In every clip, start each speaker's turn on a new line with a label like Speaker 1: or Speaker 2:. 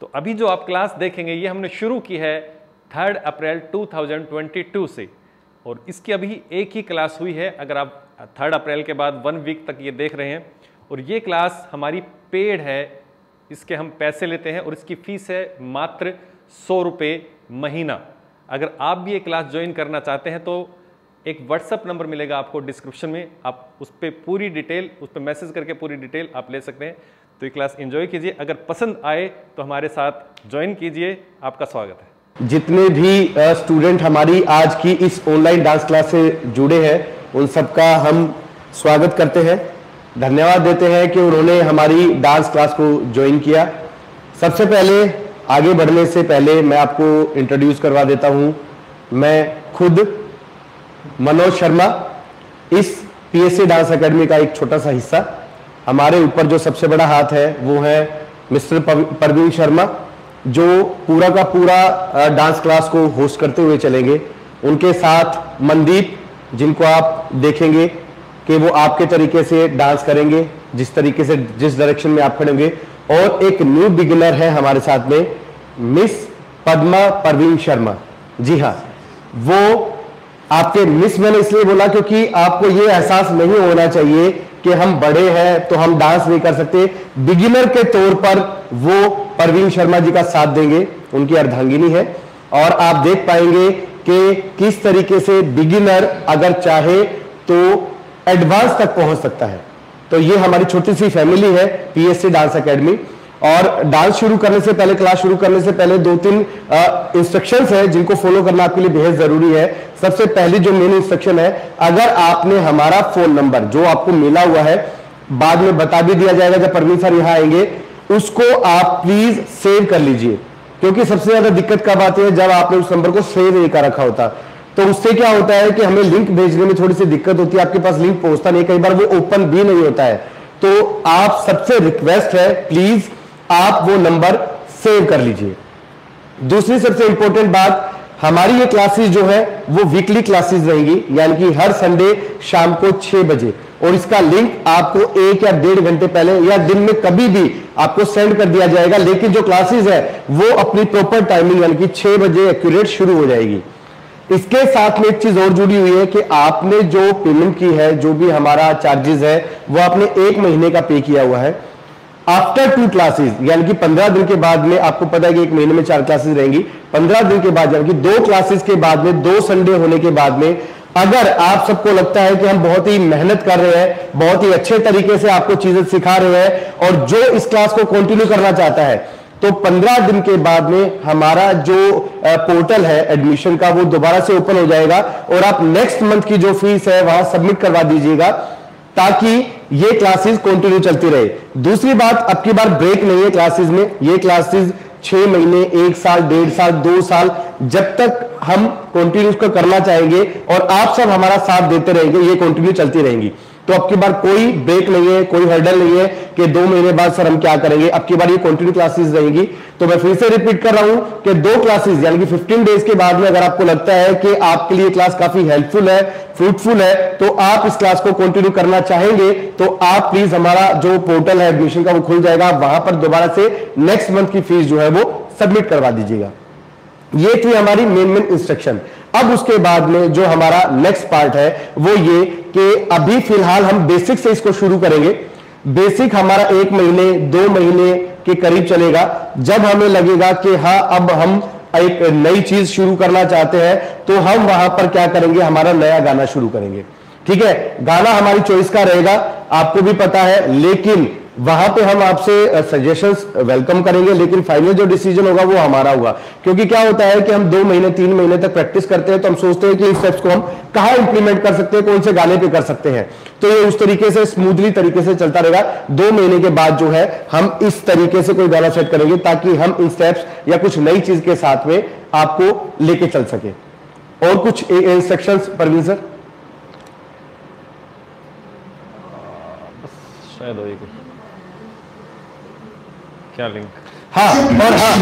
Speaker 1: तो अभी जो आप क्लास देखेंगे ये हमने शुरू की है 3 अप्रैल 2022 से, और इसकी अभी एक ही क्लास हुई है। अगर आप 3 अप्रैल के बाद 1 वीक तक ये देख रहे हैं, और ये क्लास हमारी पेड है, इसके हम पैसे लेते हैं और इसकी फीस है मात्र 100 रुपये महीना। अगर आप भी ये क्लास ज्वाइन करना चाहते हैं तो एक व्हाट्सएप नंबर मिलेगा आपको डिस्क्रिप्शन में, आप उस पर पूरी डिटेल, उस पर मैसेज करके पूरी डिटेल आप ले सकते हैं। तो ये क्लास एंजॉय कीजिए, अगर पसंद आए तो हमारे साथ ज्वाइन कीजिए। आपका स्वागत है।
Speaker 2: जितने भी स्टूडेंट हमारी आज की इस ऑनलाइन डांस क्लास से जुड़े हैं उन सबका हम स्वागत करते हैं, धन्यवाद देते हैं कि उन्होंने हमारी डांस क्लास को ज्वाइन किया। सबसे पहले आगे बढ़ने से पहले मैं आपको इंट्रोड्यूस करवा देता हूं। मैं खुद मनोज शर्मा, इस पीएससी डांस एकेडमी का एक छोटा सा हिस्सा। हमारे ऊपर जो सबसे बड़ा हाथ है वो है मिस्टर परवीन शर्मा, जो पूरा का पूरा डांस क्लास को होस्ट करते हुए चलेंगे। उनके साथ मनदीप, जिनको आप देखेंगे कि वो आपके तरीके से डांस करेंगे, जिस तरीके से, जिस डायरेक्शन में आप खड़ेंगे। और एक न्यू बिगिनर है हमारे साथ में, मिस पद्मा परवीन शर्मा। जी हाँ, वो आपके मिस मैंने इसलिए बोला क्योंकि आपको ये एहसास नहीं होना चाहिए कि हम बड़े हैं तो हम डांस नहीं कर सकते। बिगिनर के तौर पर वो परवीन शर्मा जी का साथ देंगे, उनकी अर्धांगिनी है। और आप देख पाएंगे कि किस तरीके से बिगिनर अगर चाहे तो एडवांस तक पहुंच सकता है। तो ये हमारी छोटी सी फैमिली है पीएससी डांस एकेडमी। और डांस शुरू करने से पहले, क्लास शुरू करने से पहले 2-3 इंस्ट्रक्शंस है जिनको फॉलो करना आपके लिए बेहद जरूरी है। सबसे पहली जो मेन इंस्ट्रक्शन है, अगर आपने हमारा फोन नंबर जो आपको मिला हुआ है, बाद में बता भी दिया जाएगा जब परवीन सर यहां आएंगे, उसको आप प्लीज सेव कर लीजिए। क्योंकि सबसे ज्यादा दिक्कत कब आती है, जब आपने उस नंबर को सेव नहीं कर रखा होता। तो उससे क्या होता है कि हमें लिंक भेजने में थोड़ी सी दिक्कत होती है, आपके पास लिंक पहुंचता नहीं, कई बार वो ओपन भी नहीं होता है। तो आप सबसे रिक्वेस्ट है, प्लीज आप वो नंबर सेव कर लीजिए। दूसरी सबसे इंपॉर्टेंट बात, हमारी ये क्लासेस जो है वो वीकली क्लासेस रहेंगी, यानी कि हर संडे शाम को 6 बजे। और इसका लिंक आपको 1 या 1.5 घंटे पहले या दिन में कभी भी आपको सेंड कर दिया जाएगा। लेकिन जो क्लासेस है वो अपनी प्रॉपर टाइमिंग यानी कि 6 बजे एक्यूरेट शुरू हो जाएगी। इसके साथ में एक चीज और जुड़ी हुई है कि आपने जो पेमेंट की है, जो भी हमारा चार्जेस है, वो आपने 1 महीने का पे किया हुआ है। आफ्टर 2 क्लासेस यानी कि 15 दिन के बाद में, आपको पता है कि 1 महीने में 4 क्लासेस रहेंगी, 15 दिन के बाद यानी कि 2 क्लासेस के बाद में, 2 संडे होने के बाद में, अगर आप सबको लगता है कि हम बहुत ही मेहनत कर रहे हैं, बहुत ही अच्छे तरीके से आपको चीजें सिखा रहे हैं, और जो इस क्लास को कंटिन्यू करना चाहता है, तो 15 दिन के बाद में हमारा जो पोर्टल है एडमिशन का वो दोबारा से ओपन हो जाएगा, और आप नेक्स्ट मंथ की जो फीस है वहां सबमिट करवा दीजिएगा, ताकि ये क्लासेस कंटिन्यू चलती रहे। दूसरी बात, अब की बार ब्रेक नहीं है क्लासेस में। ये क्लासेस 6 महीने, 1 साल, 1.5 साल, 2 साल, जब तक हम कंटिन्यू इसको करना चाहेंगे और आप सब हमारा साथ देते रहेंगे, ये कंटिन्यू चलती रहेंगी। तो अब की बार कोई ब्रेक नहीं है, कोई हर्डल नहीं है कि 2 महीने बाद सर हम क्या करेंगे। अब की बार ये कंटिन्यू क्लासेस रहेंगी। तो मैं फिर से रिपीट कर रहा हूं कि 2 क्लासेस यानी कि 15 डेज के बाद में अगर आपको लगता है कि आपके लिए क्लास काफी हेल्पफुल है, फ्रूटफुल है, तो आप इस क्लास को कंटिन्यू करना चाहेंगे, तो आप प्लीज हमारा जो पोर्टल है एडमिशन का वो खुल जाएगा, वहां पर दोबारा से नेक्स्ट मंथ की फीस जो है वो सबमिट करवा दीजिएगा। ये थी हमारी मेन इंस्ट्रक्शन। अब उसके बाद में जो हमारा नेक्स्ट पार्ट है वो ये कि अभी फिलहाल हम बेसिक से इसको शुरू करेंगे। बेसिक हमारा 1 महीने 2 महीने के करीब चलेगा। जब हमें लगेगा कि हाँ अब हम एक नई चीज शुरू करना चाहते हैं, तो हम वहां पर क्या करेंगे, हमारा नया गाना शुरू करेंगे। ठीक है, गाना हमारी चॉइस का रहेगा, आपको भी पता है, लेकिन वहां पे हम आपसे सजेशंस वेलकम करेंगे, लेकिन फाइनल जो डिसीजन होगा वो हमारा होगा। क्योंकि क्या होता है कि हम 2 महीने 3 महीने तक प्रैक्टिस करते हैं, तो हम सोचते हैं कि इस स्टेप्स को हम कहां इंप्लीमेंट कर सकते हैं, कौन से गाने पे कर सकते हैं। तो ये उस तरीके से स्मूथली तरीके से चलता रहेगा। 2 महीने के बाद जो है हम इस तरीके से कोई गाना सेट करेंगे, ताकि हम इन स्टेप्स या कुछ नई चीज के साथ में आपको लेके चल सके। और कुछ इंस्ट्रक्शंस परवीन सर?
Speaker 1: शायद हो क्या लिंक?
Speaker 2: हाँ, और हाँ,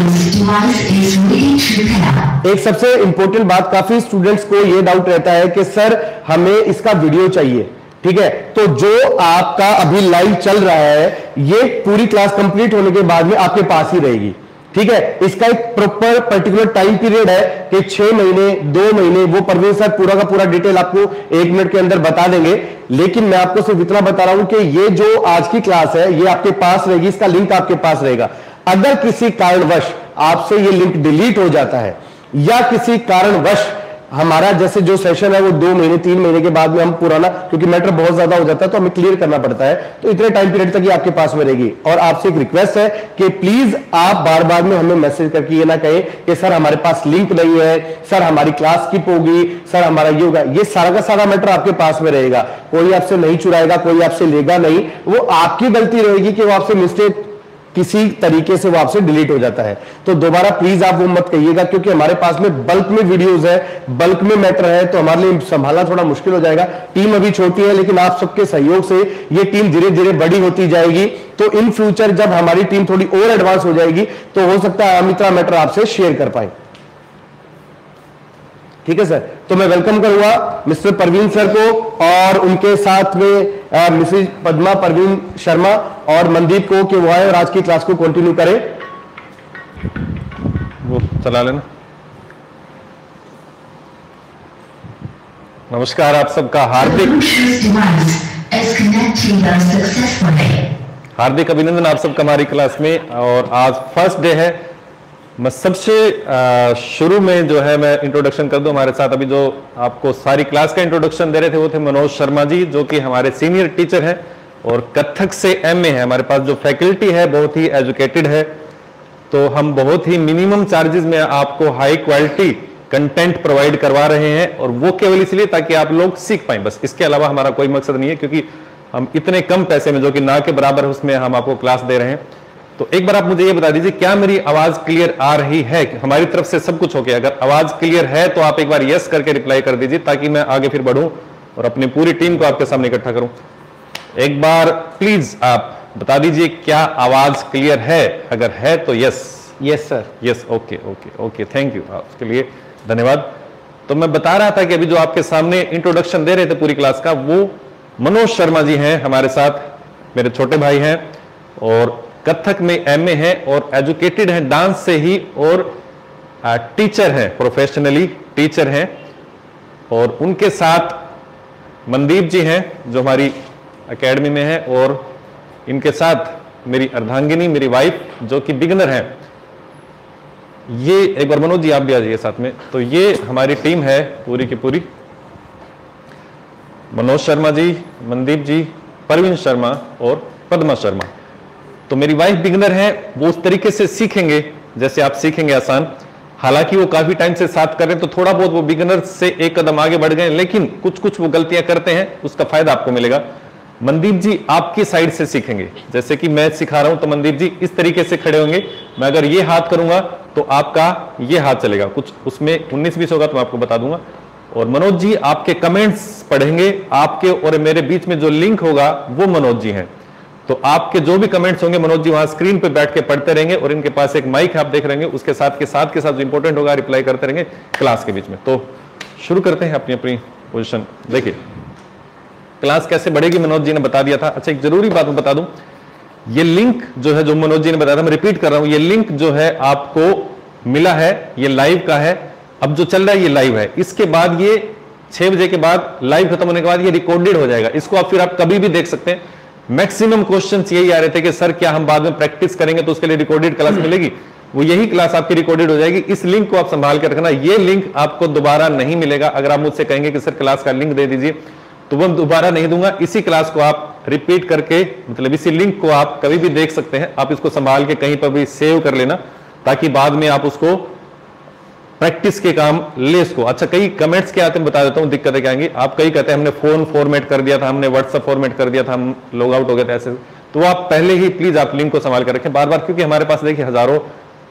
Speaker 2: एक सबसे इंपॉर्टेंट बात, काफी स्टूडेंट्स को ये डाउट रहता है कि सर हमें इसका वीडियो चाहिए। ठीक है, तो जो आपका अभी लाइव चल रहा है, ये पूरी क्लास कंप्लीट होने के बाद में आपके पास ही रहेगी। ठीक है। इसका एक प्रॉपर पर्टिकुलर टाइम पीरियड है कि 6 महीने 2 महीने, वो परवीन सर पूरा का पूरा डिटेल आपको 1 मिनट के अंदर बता देंगे। लेकिन मैं आपको सिर्फ इतना बता रहा हूं कि ये जो आज की क्लास है ये आपके पास रहेगी, इसका लिंक आपके पास रहेगा। अगर किसी कारणवश आपसे ये लिंक डिलीट हो जाता है या किसी कारणवश हमारा जैसे जो सेशन है वो 2 महीने 3 महीने के बाद में हम पुराना, क्योंकि मैटर बहुत ज्यादा हो जाता है तो हमें क्लियर करना पड़ता है, तो इतने टाइम पीरियड तक ये आपके पास में रहेगी। और आपसे एक रिक्वेस्ट है कि प्लीज आप बार बार में हमें मैसेज करके ये ना कहें कि सर हमारे पास लिंक नहीं है, सर हमारी क्लास स्किप होगी, सर हमारा ये होगा। ये सारा का सारा मैटर आपके पास में रहेगा, कोई आपसे नहीं चुराएगा, कोई आपसे लेगा नहीं। वो आपकी गलती रहेगी कि वो आपसे मिस्टेक किसी तरीके से वो आपसे डिलीट हो जाता है। तो दोबारा प्लीज आप वो मत कहिएगा, क्योंकि हमारे पास में बल्क में वीडियोस है, बल्क में मैटर है, तो हमारे लिए संभालना थोड़ा मुश्किल हो जाएगा। टीम अभी छोटी है, लेकिन आप सबके सहयोग से ये टीम धीरे धीरे बड़ी होती जाएगी। तो इन फ्यूचर जब हमारी टीम थोड़ी और एडवांस हो जाएगी तो हो सकता है हम इतना मैटर आपसे शेयर कर पाए। ठीक है सर, तो मैं वेलकम करूंगा मिस्टर परवीन सर को और उनके साथ में मिसेज पद्मा परवीन शर्मा और मनदीप को कि वो आए और आज की क्लास को कंटिन्यू करें।
Speaker 1: वो चला लेना। नमस्कार, आप सबका हार्दिक अभिनंदन आप सबका हमारी क्लास में। और आज फर्स्ट डे है। मैं सबसे शुरू में जो है मैं इंट्रोडक्शन कर दूं। हमारे साथ अभी जो आपको सारी क्लास का इंट्रोडक्शन दे रहे थे वो थे मनोज शर्मा जी, जो कि हमारे सीनियर टीचर हैं और कथक से एमए है। हमारे पास जो फैकल्टी है बहुत ही एजुकेटेड है, तो हम बहुत ही मिनिमम चार्जेस में आपको हाई क्वालिटी कंटेंट प्रोवाइड करवा रहे हैं, और वो केवल इसलिए ताकि आप लोग सीख पाएं, बस इसके अलावा हमारा कोई मकसद नहीं है। क्योंकि हम इतने कम पैसे में, जो कि ना के बराबर है, उसमें हम आपको क्लास दे रहे हैं। तो एक बार आप मुझे ये बता दीजिए, क्या मेरी आवाज क्लियर आ रही है? हमारी तरफ से सब कुछ हो गया। अगर आवाज क्लियर है तो आप एक बार यस करके रिप्लाई कर दीजिए, ताकि मैं आगे फिर बढ़ूं और अपनी पूरी टीम को आपके सामने इकट्ठा करूं। एक बार प्लीज आप बता दीजिए, क्या आवाज क्लियर है? अगर है तो yes.
Speaker 2: Yes sir.
Speaker 1: Yes, okay okay okay, thank you, उसके लिए धन्यवाद। तो मैं बता रहा था कि अभी जो आपके सामने इंट्रोडक्शन दे रहे थे पूरी क्लास का, वो मनोज शर्मा जी हैं हमारे साथ, मेरे छोटे भाई हैं और कथक में एमए है और एजुकेटेड हैं डांस से ही, और टीचर हैं, प्रोफेशनली टीचर हैं। और उनके साथ मनदीप जी हैं जो हमारी एकेडमी में है, और इनके साथ मेरी अर्धांगिनी, मेरी वाइफ, जो कि बिगनर हैं। ये एक बार मनोज जी आप भी आ जाइए साथ में। तो ये हमारी टीम है पूरी की पूरी, मनोज शर्मा जी, मनदीप जी, परवीन शर्मा और पद्मा शर्मा। तो मेरी वाइफ बिगनर है, वो उस तरीके से सीखेंगे जैसे आप सीखेंगे आसान। हालांकि वो काफी टाइम से साथ कर रहे हैं, तो थोड़ा बहुत वो बिगनर से एक कदम आगे बढ़ गए, लेकिन कुछ कुछ वो गलतियां करते हैं, उसका फायदा आपको मिलेगा। मनदीप जी आपकी साइड से सीखेंगे, जैसे कि मैं सिखा रहा हूं तो मनदीप जी इस तरीके से खड़े होंगे। मैं अगर ये हाथ करूंगा तो आपका ये हाथ चलेगा, कुछ उसमें 19-20 होगा तो मैं आपको बता दूंगा। और मनोज जी आपके कमेंट्स पढ़ेंगे, आपके और मेरे बीच में जो लिंक होगा वो मनोज जी हैं। तो आपके जो भी कमेंट्स होंगे मनोज जी वहां स्क्रीन पे बैठ के पढ़ते रहेंगे, और इनके पास एक माइक आप देख रहेंगे, उसके साथ जो इंपॉर्टेंट होगा रिप्लाई करते रहेंगे क्लास के बीच में। तो शुरू करते हैं अपनी अपनी पोजीशन। देखिए क्लास कैसे बढ़ेगी मनोज जी ने बता दिया था। अच्छा, एक जरूरी बात मैं बता दूं, ये लिंक जो है, जो मनोज जी ने बताया था, मैं रिपीट कर रहा हूं, ये लिंक जो है आपको मिला है, ये लाइव का है। अब जो चल रहा है ये लाइव है, इसके बाद ये 6 बजे के बाद लाइव खत्म होने के बाद ये रिकॉर्डेड हो जाएगा। इसको आप फिर आप कभी भी देख सकते हैं। मैक्सिमम क्वेश्चंस यही आ रहे थे कि सर क्या हम बाद में प्रैक्टिस करेंगे तो उसके लिए रिकॉर्डेड क्लास मिलेगी? वो यही क्लास आपकी रिकॉर्डेड हो जाएगी। इस लिंक को आप संभाल के रखना, ये लिंक आपको दोबारा नहीं मिलेगा। अगर आप मुझसे कहेंगे कि सर क्लास का लिंक दे दीजिए, तो वो दोबारा नहीं दूंगा। इसी क्लास को आप रिपीट करके, मतलब इसी लिंक को आप कभी भी देख सकते हैं। आप इसको संभाल के कहीं पर भी सेव कर लेना, ताकि बाद में आप उसको प्रैक्टिस के काम ले इसको। अच्छा, कई कमेंट्स क्या आते हैं बता देता हूं, दिक्कतें क्या आएंगी। आप कई कहते हैं हमने फोन फॉर्मेट कर दिया था, हमने व्हाट्सएप फॉर्मेट कर दिया था, हम लॉग आउट हो गए थे, ऐसे। तो आप पहले ही प्लीज आप लिंक को संभाल कर रखें बार बार, क्योंकि हमारे पास देखिए हजारों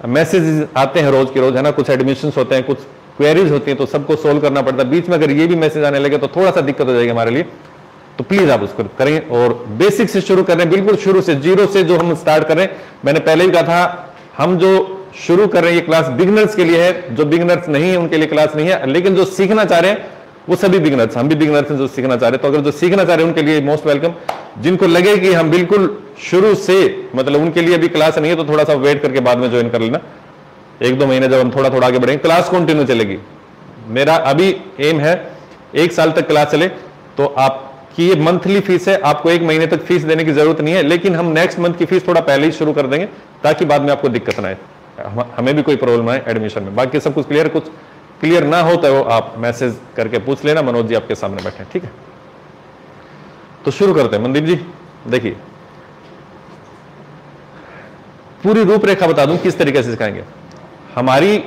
Speaker 1: मैसेजेस आते हैं रोज के रोज, है ना। कुछ एडमिशंस होते हैं, कुछ क्वेरीज होती हैं, तो सबको सोल्व करना पड़ता है। बीच में अगर ये भी मैसेज आने लगे तो थोड़ा सा दिक्कत हो जाएगी हमारे लिए। तो प्लीज आप उसको करें, और बेसिक से शुरू कर रहे हैं, बिल्कुल शुरू से, जीरो से जो हम स्टार्ट कर रहे हैं। मैंने पहले ही कहा था, हम जो शुरू कर रहे हैं ये क्लास बिगिनर्स के लिए है। जो बिगिनर्स नहीं है उनके लिए क्लास नहीं है, लेकिन जो सीखना चाह रहे हैं वो सभी बिगिनर्स, हम भी बिगिनर्स हैं जो सीखना चाह रहे हैं। तो अगर जो सीखना चाह रहे हैं उनके लिए मोस्ट वेलकम। जिनको लगे कि हम बिल्कुल शुरू से, मतलब उनके लिए भी क्लास नहीं है, तो थोड़ा सा वेट करके बाद में ज्वाइन कर लेना। 1-2 महीने जब हम थोड़ा थोड़ा आगे बढ़ेंगे, क्लास कंटिन्यू चलेगी। मेरा अभी एम है 1 साल तक क्लास चले, तो आपकी ये मंथली फीस है, आपको 1 महीने तक फीस देने की जरूरत नहीं है, लेकिन हम नेक्स्ट मंथ की फीस थोड़ा पहले ही शुरू कर देंगे ताकि बाद में आपको दिक्कत ना आए, हमें भी कोई प्रॉब्लम आए एडमिशन में। बाकी सब कुछ क्लियर, कुछ क्लियर ना हो तो आप मैसेज करके पूछ लेना, मनोज जी आपके सामने बैठे हैं, ठीक है। तो शुरू करते हैं। मनदीप जी देखिए, पूरी रूपरेखा बता दूं किस तरीके से सिखाएंगे। हमारी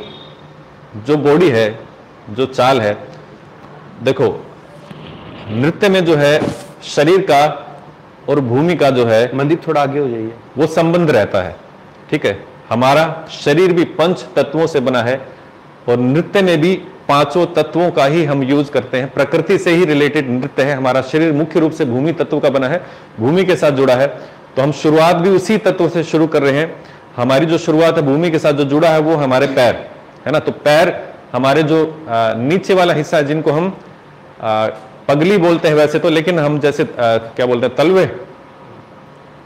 Speaker 1: जो बॉडी है, जो चाल है, देखो नृत्य में जो है शरीर का और भूमि का जो है,
Speaker 2: मनदीप थोड़ा आगे हो जाइए,
Speaker 1: वो संबंध रहता है, ठीक है। हमारा शरीर भी 5 तत्वों से बना है और नृत्य में भी 5 तत्वों का ही हम यूज करते हैं। प्रकृति से ही रिलेटेड नृत्य है। हमारा शरीर मुख्य रूप से भूमि तत्व का बना है, भूमि के साथ जुड़ा है, तो हम शुरुआत भी उसी तत्व से शुरू कर रहे हैं। हमारी जो शुरुआत है भूमि के साथ जो जुड़ा है वो हमारे पैर है ना। तो पैर हमारे जो नीचे वाला हिस्सा है, जिनको हम पगली बोलते हैं वैसे तो, लेकिन हम जैसे क्या बोलते हैं, तलवे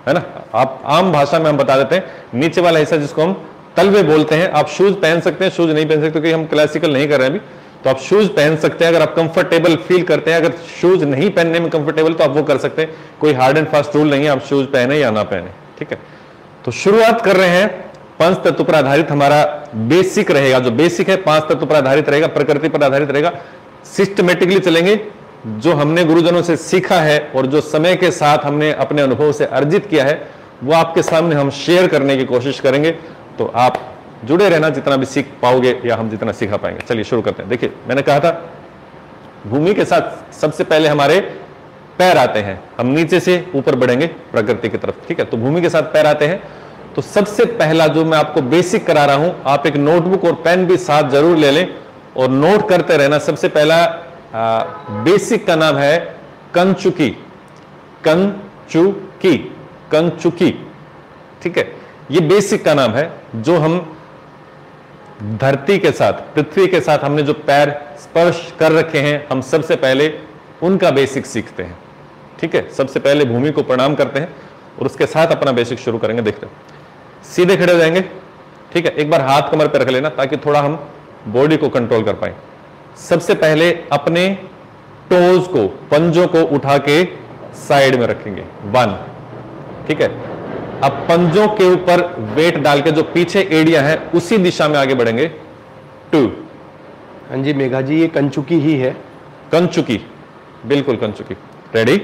Speaker 1: है ना, आप आम भाषा में हम बता देते हैं, नीचे वाला हिस्सा जिसको हम तलवे बोलते हैं। आप शूज पहन सकते हैं, शूज नहीं पहन सकते क्योंकि हम क्लासिकल नहीं कर रहे हैं अभी, तो आप शूज पहन सकते हैं अगर आप कंफर्टेबल फील करते हैं। अगर शूज नहीं पहनने में कंफर्टेबल तो आप वो कर सकते हैं, कोई हार्ड एंड फास्ट रूल नहीं है आप शूज पहने या ना पहने, ठीक है। तो शुरुआत कर रहे हैं 5 तत्व पर आधारित, हमारा बेसिक रहेगा, जो बेसिक है 5 तत्व पर आधारित रहेगा, प्रकृति पर आधारित रहेगा। सिस्टमेटिकली चलेंगे, जो हमने गुरुजनों से सीखा है और जो समय के साथ हमने अपने अनुभव से अर्जित किया है वो आपके सामने हम शेयर करने की कोशिश करेंगे। तो आप जुड़े रहना, जितना भी सीख पाओगे या हम जितना सिखा पाएंगे। चलिए शुरू करते हैं। देखिए मैंने कहा था भूमि के साथ सबसे पहले हमारे पैर आते हैं, हम नीचे से ऊपर बढ़ेंगे प्रकृति की तरफ, ठीक है। तो भूमि के साथ पैर आते हैं। तो सबसे पहला जो मैं आपको बेसिक करा रहा हूं, आप एक नोटबुक और पेन भी साथ जरूर ले लें और नोट करते रहना। सबसे पहला बेसिक का नाम है कंचुकी, कंचुकी, कंचुकी, ठीक है। ये बेसिक का नाम है। जो हम धरती के साथ, पृथ्वी के साथ हमने जो पैर स्पर्श कर रखे हैं, हम सबसे पहले उनका बेसिक सीखते हैं, ठीक है। सबसे पहले भूमि को प्रणाम करते हैं और उसके साथ अपना बेसिक शुरू करेंगे। देखते हैं, सीधे खड़े हो जाएंगे, ठीक है। एक बार हाथ कमर पर रख लेना ताकि थोड़ा हम बॉडी को कंट्रोल कर पाए। सबसे पहले अपने टोज को, पंजों को उठा के साइड में रखेंगे, 1, ठीक है। अब पंजों के ऊपर वेट डाल के जो पीछे एड़ियां हैं उसी दिशा में आगे बढ़ेंगे, 2।
Speaker 2: हाँ जी मेघा जी, ये कंचुकी ही है,
Speaker 1: कंचुकी, बिल्कुल कंचुकी। रेडी,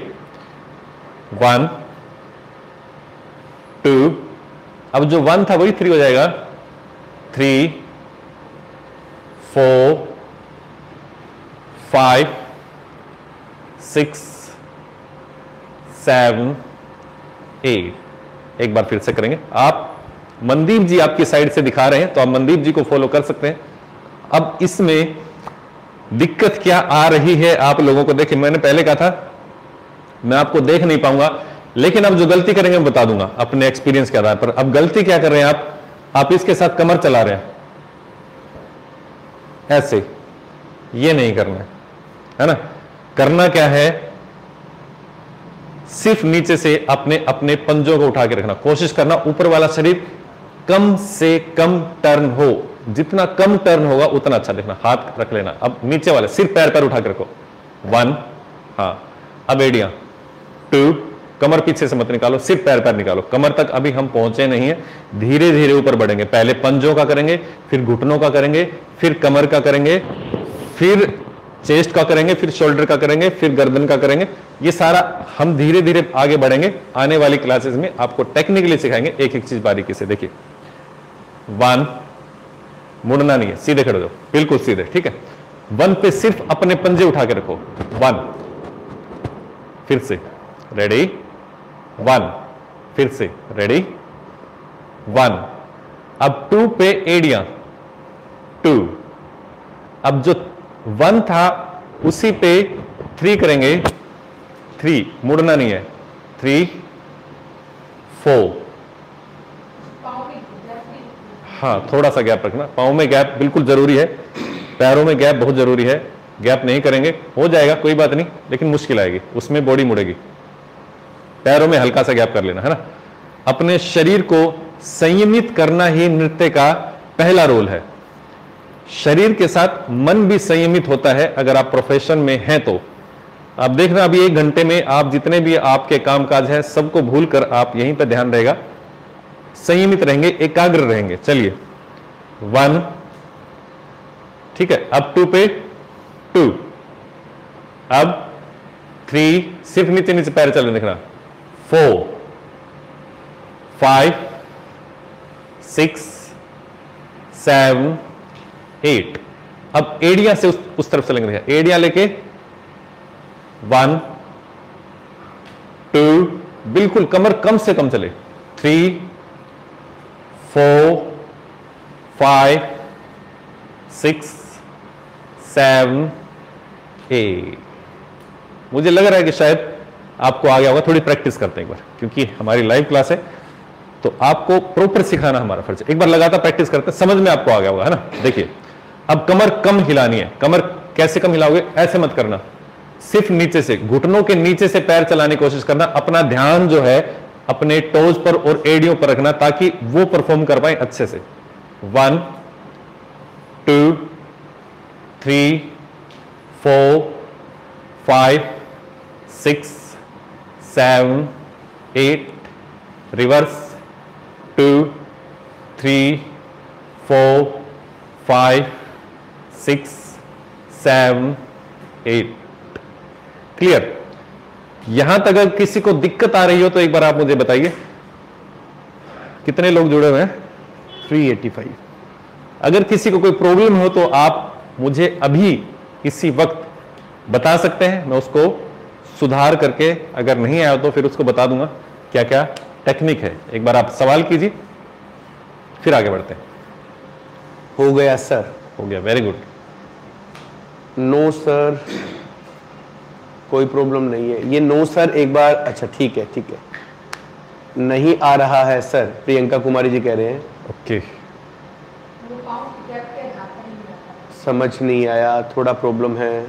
Speaker 1: 1, 2, अब जो 1 था वही 3 हो जाएगा, 3, 4, 5, 6, 7, 8। एक बार फिर से करेंगे। आप मनदीप जी आपकी साइड से दिखा रहे हैं तो आप मनदीप जी को फॉलो कर सकते हैं। अब इसमें दिक्कत क्या आ रही है आप लोगों को, देखिए मैंने पहले कहा था मैं आपको देख नहीं पाऊंगा, लेकिन अब जो गलती करेंगे मैं बता दूंगा अपने एक्सपीरियंस के आधार पर। अब गलती क्या कर रहे हैं आप इसके साथ कमर चला रहे हैं ऐसे, ये नहीं करना है ना। करना क्या है, सिर्फ नीचे से अपने अपने पंजों को उठा के रखना, कोशिश करना ऊपर वाला शरीर कम से कम टर्न हो, जितना कम टर्न होगा उतना अच्छा देखना। हाथ रख लेना, अब नीचे वाले सिर्फ पैर पैर उठा के रखो, 1, हाँ। अब एड़ियां, 2, कमर पीछे से मत निकालो, सिर्फ पैर पैर निकालो, कमर तक अभी हम पहुंचे नहीं है, धीरे धीरे ऊपर बढ़ेंगे। पहले पंजों का करेंगे, फिर घुटनों का करेंगे, फिर कमर का करेंगे, फिर चेस्ट का करेंगे, फिर शोल्डर का करेंगे, फिर गर्दन का करेंगे। ये सारा हम धीरे धीरे आगे बढ़ेंगे। आने वाली क्लासेस में आपको टेक्निकली सिखाएंगे, एक एक चीज बारीकी से। देखिए 1, मुड़ना नहीं है, सीधे खड़े हो, बिल्कुल सीधे, ठीक है। 1 पे सिर्फ अपने पंजे उठा के रखो, 1, फिर से रेडी, 1, फिर से रेडी, 1। अब 2 पे एड़ियां, 2। अब जो 1 था उसी पे 3 करेंगे, 3, मुड़ना नहीं है, 3, 4, हाँ थोड़ा सा गैप रखना, पाँव में गैप बिल्कुल जरूरी है, पैरों में गैप बहुत जरूरी है। गैप नहीं करेंगे हो जाएगा कोई बात नहीं, लेकिन मुश्किल आएगी, उसमें बॉडी मुड़ेगी। पैरों में हल्का सा गैप कर लेना है ना। अपने शरीर को संयमित करना ही नृत्य का पहला रूल है, शरीर के साथ मन भी संयमित होता है अगर आप प्रोफेशन में हैं तो। आप देख रहे हैं अभी 1 घंटे में आप जितने भी आपके कामकाज है सबको भूलकर आप यहीं पे ध्यान रहेगा, संयमित रहेंगे, एकाग्र रहेंगे। चलिए 1, ठीक है, अब 2 पे 2, अब 3, सिर्फ नीचे नीचे पैर चल रहे देखना, 4, 5, 6, 7, 8। अब एड़ियां से उस तरफ चलेंगे, देखा एड़ियां लेके 1, 2, बिल्कुल कमर कम से कम चले, 3, 4, 5, 6, 7, 8। मुझे लग रहा है कि शायद आपको आ गया होगा। थोड़ी प्रैक्टिस करते हैं एक बार, क्योंकि हमारी लाइव क्लास है तो आपको प्रॉपर सिखाना हमारा फर्ज है। एक बार लगातार प्रैक्टिस करते हैं, समझ में आपको आ गया होगा, है ना। देखिए अब कमर कम हिलानी है। कमर कैसे कम हिलाओगे, ऐसे मत करना, सिर्फ नीचे से, घुटनों के नीचे से पैर चलाने की कोशिश करना। अपना ध्यान जो है अपने टोज पर और एड़ियों पर रखना ताकि वो परफॉर्म कर पाए अच्छे से। 1, 2, 3, 4, 5, 6, 7, 8, रिवर्स, 2, 3, 4, 5, 6, 7, 8। क्लियर। यहां तक अगर किसी को दिक्कत आ रही हो तो एक बार आप मुझे बताइए। कितने लोग जुड़े हुए हैं?
Speaker 2: 385।
Speaker 1: अगर किसी को कोई प्रॉब्लम हो तो आप मुझे अभी इसी वक्त बता सकते हैं, मैं उसको सुधार करके, अगर नहीं आया तो फिर उसको बता दूंगा क्या क्या टेक्निक है। एक बार आप सवाल कीजिए, फिर आगे बढ़ते हैं।
Speaker 2: हो गया सर?
Speaker 1: हो गया, वेरी गुड।
Speaker 2: नो सर, कोई प्रॉब्लम नहीं है। ये नो सर एक बार, अच्छा ठीक है ठीक है, नहीं आ रहा है सर, प्रियंका कुमारी जी कह रहे हैं।
Speaker 1: ओके,
Speaker 2: समझ नहीं आया, थोड़ा प्रॉब्लम है,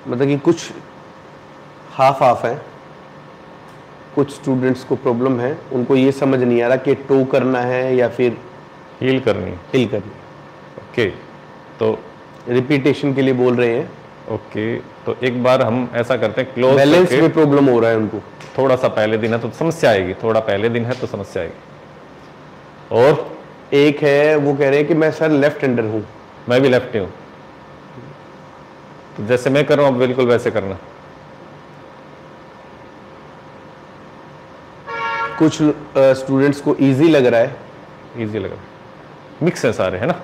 Speaker 2: मतलब कि कुछ हाफ हाफ है। कुछ स्टूडेंट्स को प्रॉब्लम है, उनको ये समझ नहीं आ रहा कि टो करना है या फिर
Speaker 1: हील करनी है।
Speaker 2: हील करनी।
Speaker 1: ओके, तो
Speaker 2: रिपीटेशन के लिए बोल रहे हैं।
Speaker 1: ओके, तो एक बार हम ऐसा करते हैं, क्लोज
Speaker 2: बैलेंस में प्रॉब्लम हो रहा है उनको।
Speaker 1: थोड़ा सा पहले दिन है तो समस्या आएगी, थोड़ा पहले दिन है तो समस्या आएगी। और
Speaker 2: एक है वो कह रहे हैं कि मैं सर लेफ्ट हैंडर हूं।
Speaker 1: मैं भी लेफ्ट हूं, तो जैसे मैं कर रहा हूं बिल्कुल वैसे करना।
Speaker 2: कुछ स्टूडेंट्स को इजी लग रहा है।
Speaker 1: इजी लग रहा है, मिक्स है सारे, है ना।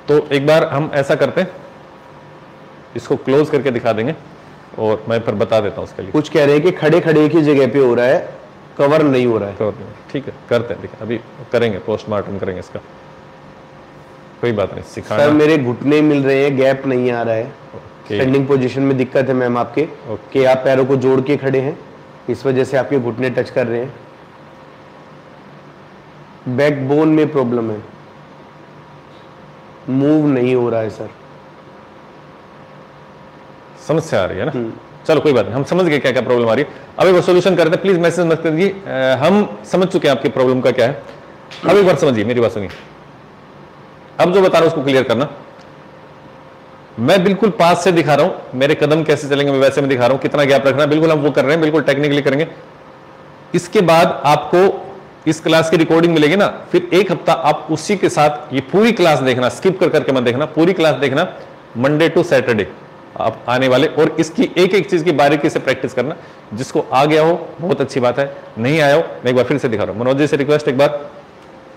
Speaker 1: तो एक बार हम ऐसा करते हैं, इसको क्लोज करके दिखा देंगे और मैं फिर बता देता हूं उसके लिए।
Speaker 2: कुछ कह रहे हैं कि खड़े खड़े एक ही जगह पे हो रहा है, कवर नहीं हो रहा है।
Speaker 1: कवर नहीं, ठीक है, करते हैं, देखिए अभी करेंगे, पोस्टमार्टम करेंगे इसका, कोई बात नहीं, सिखाना।
Speaker 2: सर मेरे घुटने मिल रहे हैं, गैप नहीं आ रहा है। स्टैंडिंग पोजीशन में दिक्कत है मैम आपके, कि आप पैरों को जोड़ के खड़े हैं, इस वजह से आपके घुटने टच कर रहे हैं। बैकबोन में प्रॉब्लम है, मूव नहीं हो रहा है सर।
Speaker 1: समस्या आ रही है ना। चलो कोई बात नहीं, हम समझ गए क्या क्या प्रॉब्लम आ रही है। अब एक बार सोल्यूशन करते हैं, प्लीज मैसेज मत करिए, हम समझ चुके हैं आपकी प्रॉब्लम का क्या है। अब एक बार समझिए, मेरी बात सुनिए, अब जो बता रहा हूं उसको क्लियर करना। मैं बिल्कुल पास से दिखा रहा हूं, मेरे कदम कैसे चलेंगे मैं वैसे में दिखा रहा हूं, कितना गैप रखना बिल्कुल हम वो कर रहे हैं, बिल्कुल टेक्निकली करेंगे। इसके बाद आपको इस क्लास की रिकॉर्डिंग मिलेगी ना, फिर 1 हफ्ता आप उसी के साथ ये पूरी क्लास देखना, स्किप कर करके मत देखना, पूरी क्लास देखना, मंडे टू सैटरडे आप आने वाले, और इसकी एक एक चीज की बारीकी से प्रैक्टिस करना। जिसको आ गया हो बहुत अच्छी बात है, नहीं आया हो मैं एक बार फिर से दिखा रहा हूं। मनोज जी से रिक्वेस्ट, एक बार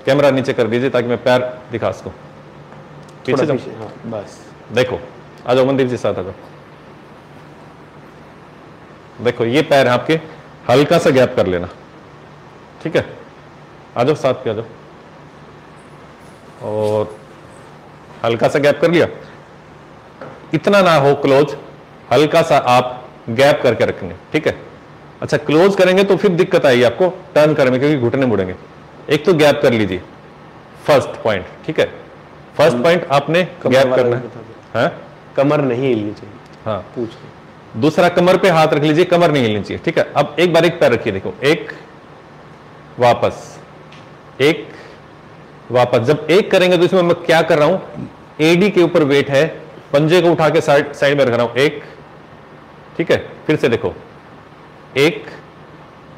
Speaker 1: कैमरा नीचे कर दीजिए ताकि मैं पैर दिखा सकूं। पीछे जाओ,
Speaker 2: हाँ, बस
Speaker 1: देखो, आ जाओ मनदीप जी साथ आ जाओ। देखो ये पैर है आपके, हल्का सा गैप कर लेना, ठीक है। आ जाओ साथ पे आ जाओ, और हल्का सा गैप कर लिया, इतना ना हो क्लोज, हल्का सा आप गैप करके रखेंगे, ठीक है। अच्छा क्लोज करेंगे तो फिर दिक्कत आएगी आपको टर्न करने में, क्योंकि घुटने मुड़ेंगे। एक तो गैप कर लीजिए, फर्स्ट पॉइंट, ठीक है। फर्स्ट पॉइंट आपने गैप करना है,
Speaker 2: कमर नहीं हिलनी चाहिए।
Speaker 1: हाँ,
Speaker 2: पूछ
Speaker 1: दूसरा कमर पे हाथ रख लीजिए, कमर नहीं हिलनी चाहिए, ठीक है। अब एक बार एक पैर रखिए, देखो, एक वापस, एक वापस। जब एक करेंगे तो इसमें मैं क्या कर रहा हूं, एडी के ऊपर वेट है, पंजे को उठा के साइड में रख रहा हूं, एक, ठीक है, फिर से देखो, एक,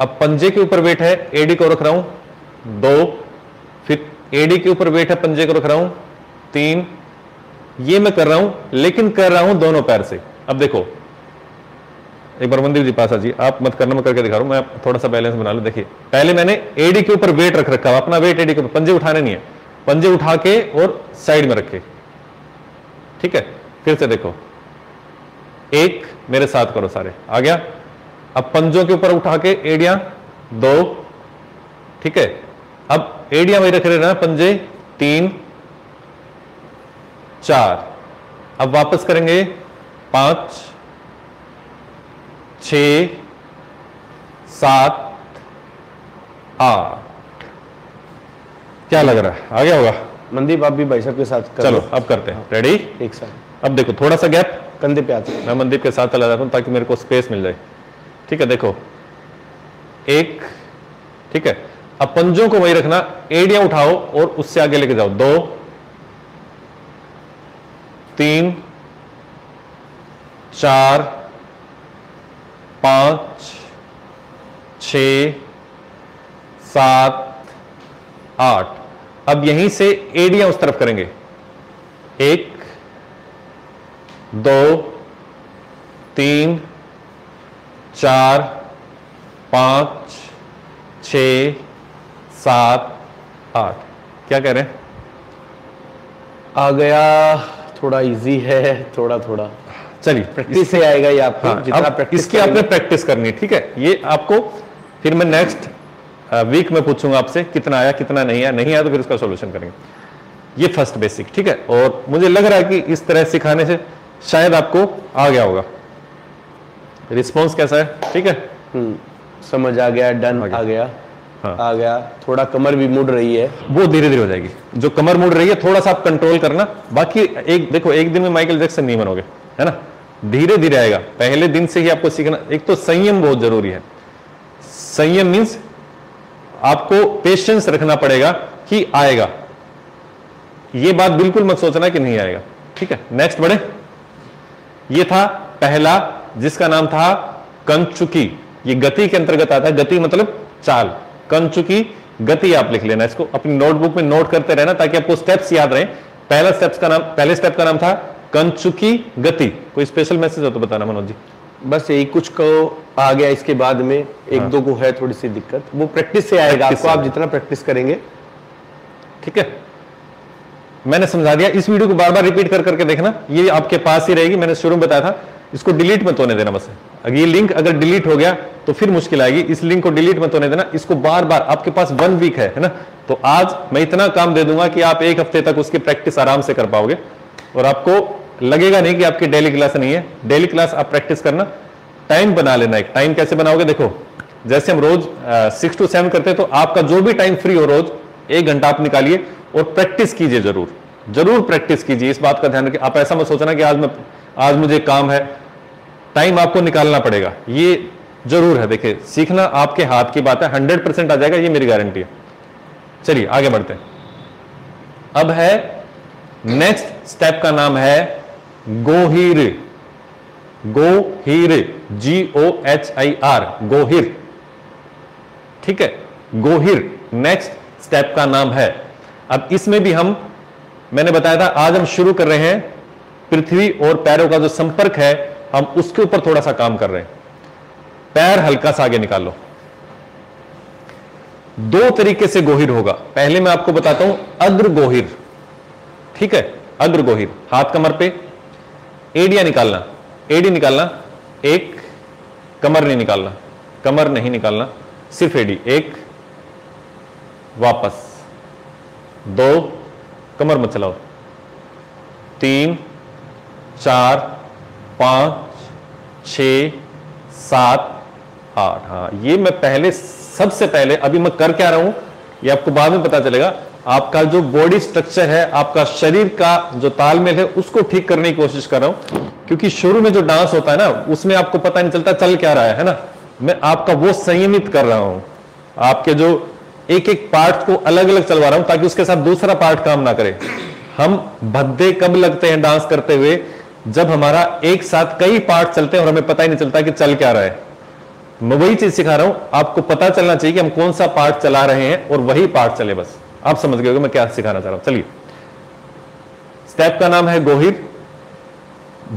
Speaker 1: अब पंजे के ऊपर वेट है, एडी को रख रहा हूं, दो, फिर एडी के ऊपर वेट है, पंजे को रख रहा हूं, तीन, ये मैं कर रहा हूं, लेकिन कर रहा हूं दोनों पैर से। अब देखो, एक बार मंदिर जी पास आ जाइए, आप मत करना, मैं करके दिखा रहा हूं, मैं थोड़ा सा बैलेंस बना लूं। देखिए, पहले मैंने एडी के ऊपर वेट रख रखा है, अपना वेट एडी के ऊपर, पंजे उठाने नहीं है, पंजे उठा के और साइड में रखे, ठीक है, फिर से देखो, एक, मेरे साथ करो सारे, आ गया। अब पंजों के ऊपर उठा के एडियां, दो, ठीक है, अब एडियां वही रख रहे ना, पंजे, तीन, चार, अब वापस करेंगे, 5, 6, 7, 8। क्या लग रहा है, आ गया होगा?
Speaker 2: मनदीप आप भी भाई साहब के साथ
Speaker 1: चलो अब करते हैं, रेडी?
Speaker 2: एक साथ।
Speaker 1: अब देखो, थोड़ा सा गैप,
Speaker 2: कंधे पे आते हैं।
Speaker 1: मैं मनदीप के साथ चला जाता हूं ताकि मेरे को स्पेस मिल जाए, ठीक है। देखो, एक, ठीक है, अब पंजों को वही रखना, एडियां उठाओ और उससे आगे लेके जाओ, 2, 3, 4, 5, 6, 7, 8। अब यहीं से एडियां उस तरफ करेंगे, 1, 2, 3, 4, 5, 6, 7, 8। क्या कह रहे हैं?
Speaker 2: आ गया, थोड़ा इजी है, थोड़ा थोड़ा
Speaker 1: चलिए
Speaker 2: प्रैक्टिस से आएगा ये आपको।
Speaker 1: हाँ,
Speaker 2: जितना
Speaker 1: अब
Speaker 2: प्रैक्टिस
Speaker 1: इसकी आपने प्रैक्टिस करनी है, ठीक है। ये आपको फिर मैं नेक्स्ट वीक में पूछूंगा आपसे कितना आया, कितना नहीं आया, नहीं आया तो फिर उसका सॉल्यूशन करेंगे। ये फर्स्ट बेसिक, ठीक है। और मुझे लग रहा है कि इस तरह सिखाने से शायद आपको आ गया होगा। रिस्पॉन्स कैसा है? ठीक है,
Speaker 2: समझ आ गया, डन आ गया,
Speaker 1: हाँ।
Speaker 2: आ गया। थोड़ा कमर भी मुड़ रही है,
Speaker 1: वो धीरे धीरे हो जाएगी। जो कमर मुड़ रही है थोड़ा सा आप कंट्रोल करना। बाकी एक देखो, एक दिन में माइकल जैक्सन नहीं बनोगे, है ना, धीरे धीरे आएगा। पहले दिन से ही आपको सीखना। एक तो संयम बहुत जरूरी है। संयम मीन्स आपको पेशेंस रखना पड़ेगा कि आएगा। ये बात बिल्कुल मत सोचना कि नहीं आएगा, ठीक है। नेक्स्ट बढ़े। ये था पहला, जिसका नाम था कंचुकी। ये गति के अंतर्गत आता है। गति मतलब चाल। कंचुकी गति आप लिख लेना, इसको अपनी नोटबुक में नोट करते रहना ताकि आपको स्टेप्स याद रहे। पहले स्टेप का नाम था कंचुकी गति। कोई स्पेशल मैसेज हो तो बताना मनोज जी।
Speaker 2: बस यही कुछ को आ गया। इसके बाद में एक दो को है थोड़ी सी दिक्कत, वो प्रैक्टिस से आएगा आपको। आप जितना प्रैक्टिस करेंगे,
Speaker 1: ठीक है। मैंने समझा दिया। इस वीडियो को बार बार रिपीट कर करके देखना, ये आपके पास ही रहेगी। मैंने शुरू में बताया था, इसको डिलीट मत होने देना बस। अगर ये लिंक अगर डिलीट हो गया तो फिर मुश्किल आएगी। इस लिंक को डिलीट मत होने देना। इसको बार बार, आपके पास 1 वीक है ना, तो आज मैं इतना काम दे दूंगा कि आप 1 हफ्ते तक उसकी प्रैक्टिस आराम से कर पाओगे और आपको लगेगा नहीं कि आपकी डेली क्लास नहीं है। डेली क्लास आप प्रैक्टिस करना। टाइम बना लेना। एक टाइम कैसे बनाओगे? देखो, जैसे हम रोज 6 to 7 करते हैं, तो आपका जो भी टाइम फ्री हो रोज 1 घंटा आप निकालिए और प्रैक्टिस कीजिए। जरूर प्रैक्टिस कीजिए। इस बात का ध्यान रखिए। आप ऐसा मत सोचना कि आज मुझे काम है। टाइम आपको निकालना पड़ेगा, ये जरूर है। देखिए, सीखना आपके हाथ की बात है। 100% आ जाएगा, ये मेरी गारंटी है। चलिए आगे बढ़ते हैं। अब है नेक्स्ट स्टेप का नाम है गोहिर। गोहिर, GOHIR, गोहिर, ठीक है। गोहिर नेक्स्ट स्टेप का नाम है। अब इसमें भी मैंने बताया था, आज हम शुरू कर रहे हैं पृथ्वी और पैरों का जो संपर्क है, हम उसके ऊपर थोड़ा सा काम कर रहे हैं। पैर हल्का सा आगे निकाल लो। 2 तरीके से गोहिर होगा। पहले मैं आपको बताता हूं अग्र गोहिर, ठीक है। अग्र गोहिर, हाथ कमर पे, एडियां निकालना, एडी निकालना। 1, कमर नहीं निकालना, कमर नहीं निकालना, सिर्फ एडी। 1, वापस 2, कमर मत चलाओ, 3, 4, 5, 6, 7, 8। हाँ, ये मैं सबसे पहले अभी मैं कर क्या रहा हूं ये आपको बाद में पता चलेगा। आपका जो बॉडी स्ट्रक्चर है, आपका शरीर का जो तालमेल है, उसको ठीक करने की कोशिश कर रहा हूं। क्योंकि शुरू में जो डांस होता है ना, उसमें आपको पता नहीं चलता चल क्या रहा है ना। मैं आपका वो संयमित कर रहा हूं। आपके जो एक एक पार्ट को अलग अलग चलवा रहा हूं ताकि उसके साथ दूसरा पार्ट काम ना करे। हम भद्दे कब लगते हैं डांस करते हुए? जब हमारा एक साथ कई पार्ट चलते हैं और हमें पता ही नहीं चलता कि चल क्या रहा है। मैं वही चीज सिखा रहा हूं, आपको पता चलना चाहिए कि हम कौन सा पार्ट चला रहे हैं और वही पार्ट चले। बस आप समझ गए मैं क्या सिखाना चाह रहा हूं। चलिए, स्टेप का नाम है गोहिर।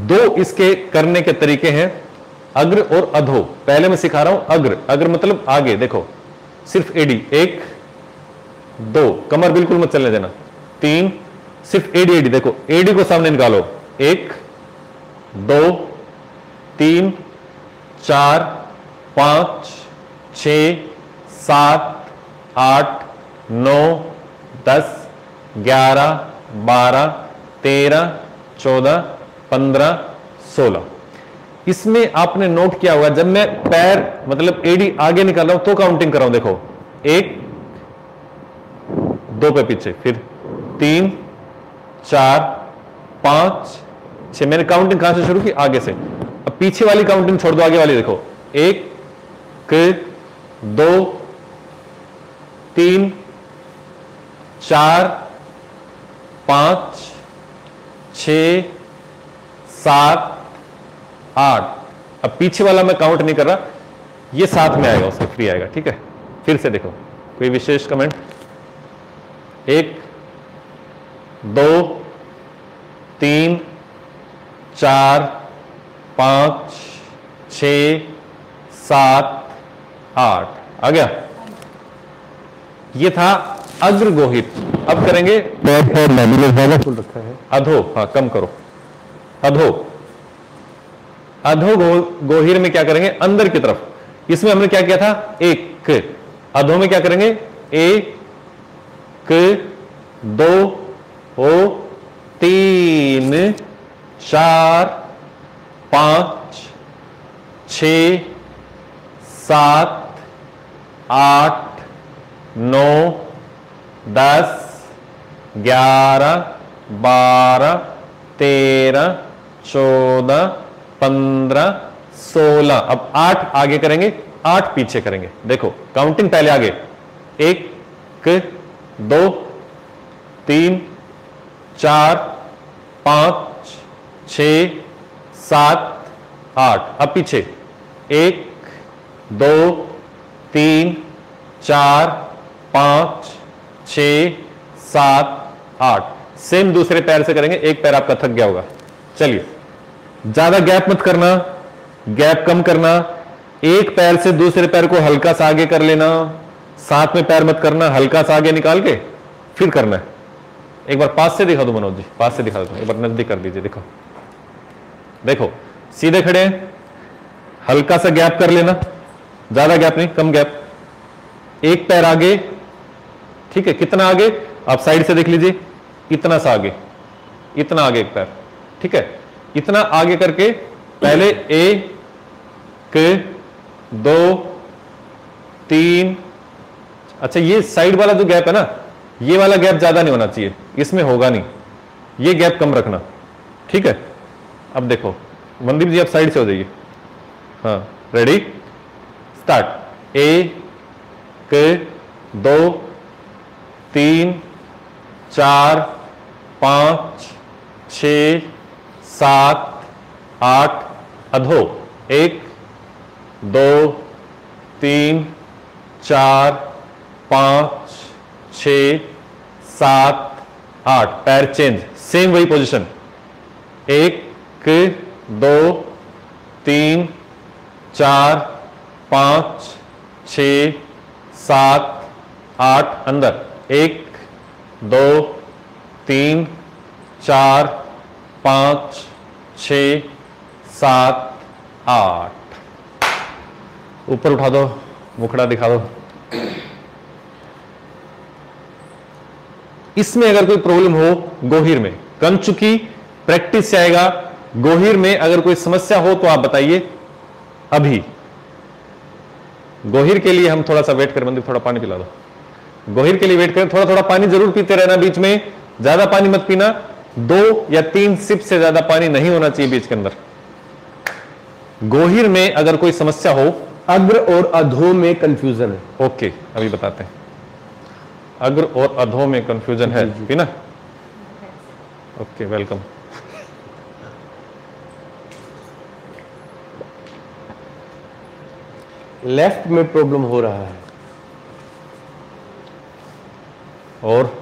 Speaker 1: दो इसके करने के तरीके हैं, अग्र और अधो। पहले मैं सिखा रहा हूं अग्र। अग्र मतलब आगे, देखो सिर्फ एडी, 1 2, कमर बिल्कुल मत चलने देना, 3, सिर्फ एडी एडी, देखो एडी को सामने निकालो, 1 2 3 4 5 6 7 8 9 10 11 12 13 14 15 16। इसमें आपने नोट किया होगा, जब मैं पैर मतलब एडी आगे निकाल रहा हूं तो काउंटिंग कर रहा हूं। देखो 1 2 पे पीछे, फिर 3 4 5 6। मैंने काउंटिंग कहां से शुरू की? आगे से। अब पीछे वाली काउंटिंग छोड़ दो, आगे वाली देखो 1 2 3 4 5 6 7 8। अब पीछे वाला मैं काउंट नहीं कर रहा, ये साथ में आएगा, उसमें फ्री आएगा। ठीक है, फिर से देखो, कोई विशेष कमेंट? 1 2 3 4 5 6 7 8 आ गया। ये था अग्र गोहिर। अब करेंगे ज्यादा फुल रखा है अधो। हाँ, कम करो। अधो। अधो गोहिर में क्या करेंगे? अंदर की तरफ। इसमें हमने क्या किया था? 1। अधो में क्या करेंगे? 1 2 3 4 5 6 7 8 9 10 11 12 13 14 15 16। अब 8 आगे करेंगे, 8 पीछे करेंगे। देखो काउंटिंग पहले आगे, 1 2 3 4 5 6 7 8। अब पीछे 1 2 3 4 5 6 7 8। सेम दूसरे पैर से करेंगे, एक पैर आपका थक गया होगा। चलिए, ज्यादा गैप मत करना, गैप कम करना। एक पैर से दूसरे पैर को हल्का सा आगे कर लेना, साथ में पैर मत करना, हल्का सा आगे निकाल के फिर करना है। एक बार पास से दिखा दो मनोज जी, पास से दिखा दो, एक बार नजदीक कर दीजिए। देखो देखो, सीधे खड़े हैं, हल्का सा गैप कर लेना, ज्यादा गैप नहीं, कम गैप। एक पैर आगे, ठीक है, कितना आगे? आप साइड से देख लीजिए, इतना सा आगे, इतना आगे एक पैर, ठीक है। इतना आगे करके पहले 1 2 3। अच्छा, ये साइड वाला जो गैप है ना, ये वाला गैप ज्यादा नहीं होना चाहिए, इसमें होगा नहीं, ये गैप कम रखना, ठीक है। अब देखो मनदीप जी, आप साइड से हो जाइए। हाँ, रेडी, स्टार्ट। 1 2 3 4 5 6 7 8। अधो 1 2 3 4 5 6 7 8। पैर चेंज, सेम वही पोजीशन। 1 2 3 4 5 6 7 8। अंदर 1 2 3 4 5 6 7 8। ऊपर उठा दो, मुखड़ा दिखा दो। इसमें अगर कोई प्रॉब्लम हो गोहिर में, कंचु की प्रैक्टिस से आएगा। गोहिर में अगर कोई समस्या हो तो आप बताइए अभी। गोहिर के लिए हम थोड़ा सा वेट करें, मंदिर थोड़ा पानी पिला दो। गोहिर के लिए वेट करें, थोड़ा थोड़ा पानी जरूर पीते रहना बीच में, ज्यादा पानी मत पीना। 2 या 3 सिप से ज्यादा पानी नहीं होना चाहिए बीच के अंदर। गोहिर में अगर कोई समस्या हो,
Speaker 2: अग्र और अधो में कंफ्यूजन है।
Speaker 1: ओके, अभी बताते हैं। अग्र और अधो में कंफ्यूजन है भी ना? Okay, welcome.
Speaker 2: लेफ्ट में प्रॉब्लम हो रहा है।
Speaker 1: और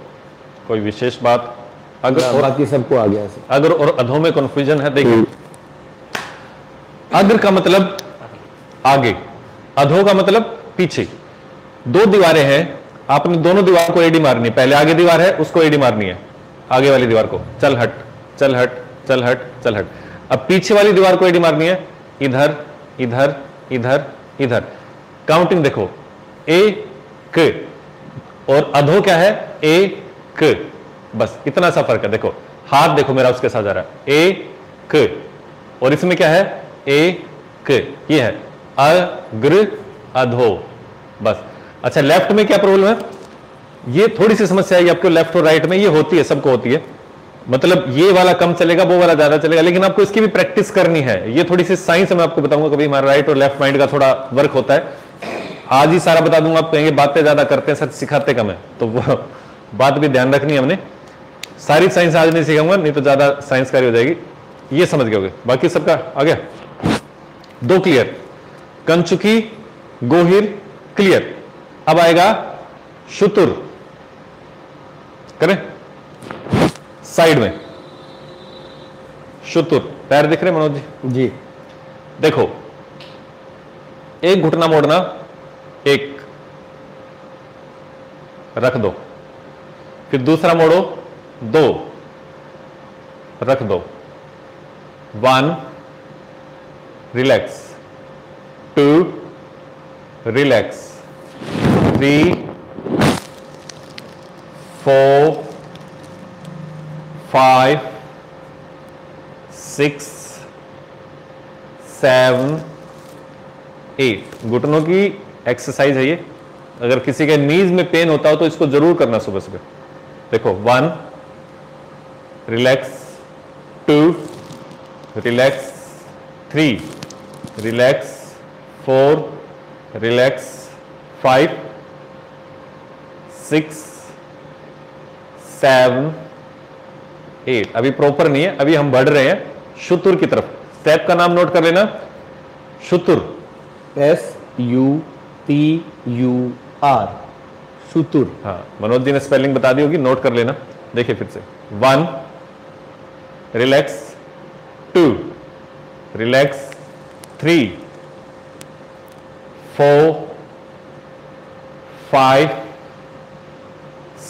Speaker 1: कोई विशेष बात? अग्र और
Speaker 2: बाकी सबको आ गया।
Speaker 1: अग्र और अधो में कंफ्यूजन है। देखिए, अग्र का मतलब आगे, अधो का मतलब पीछे। दो दीवारें हैं, आपने दोनों दीवार को एडी मारनी है। पहले आगे दीवार है, उसको एडी मारनी है, आगे वाली दीवार को। चल हट, चल हट, चल हट, चल हट। अब पीछे वाली दीवार को एडी मारनी है, इधर इधर इधर इधर। काउंटिंग देखो, एक, और अधो क्या है? एक। बस इतना सा फर्क है। देखो हाथ देखो मेरा उसके साथ जा रहा है, एक, और इसमें क्या है? एक। ये है अग्र अधो, बस। अच्छा, लेफ्ट में क्या प्रॉब्लम है? ये थोड़ी सी समस्या है आपको लेफ्ट और राइट में, ये होती है, सबको होती है। मतलब ये वाला कम चलेगा, वो वाला ज्यादा चलेगा, लेकिन आपको इसकी भी प्रैक्टिस करनी है। ये थोड़ी सी साइंस मैं आपको बताऊंगा, कभी हमारा राइट और लेफ्ट माइंड का थोड़ा वर्क होता है। आज ही सारा बता दूंगा, आप कहेंगे बातें ज्यादा करते हैं, सच सिखाते कम है, तो वो बात भी ध्यान रखनी है हमने। सारी साइंस आज नहीं सिखाऊंगा, नहीं तो ज्यादा साइंसकारी हो जाएगी। ये समझ गए होगे, बाकी सबका आ गया? दो क्लियर, कंचुकी, गोहिर क्लियर। अब आएगा शुतुर, करें साइड में। शुतुर, पैर दिख रहे मनोज जी?
Speaker 2: जी।
Speaker 1: देखो, एक घुटना मोड़ना, एक रख दो, फिर दूसरा मोड़ो, दो रख दो, 1 रिलैक्स, 2 रिलैक्स, 3 4 5 6 7 8। घुटनों की एक्सरसाइज है ये। अगर किसी के नीज में पेन होता हो तो इसको जरूर करना सुबह सुबह। देखो, 1 रिलैक्स, 2 रिलैक्स, 3 रिलैक्स, 4 रिलैक्स, 5 6 7 8। अभी प्रॉपर नहीं है, अभी हम बढ़ रहे हैं शुतुर की तरफ। स्टेप का नाम नोट कर लेना, शुतुर,
Speaker 2: SUTUR, शुतुर।
Speaker 1: हाँ, मनोज जी ने स्पेलिंग बता दी होगी, नोट कर लेना। देखिए फिर से, 1 रिलैक्स, 2 रिलैक्स, 3 4 5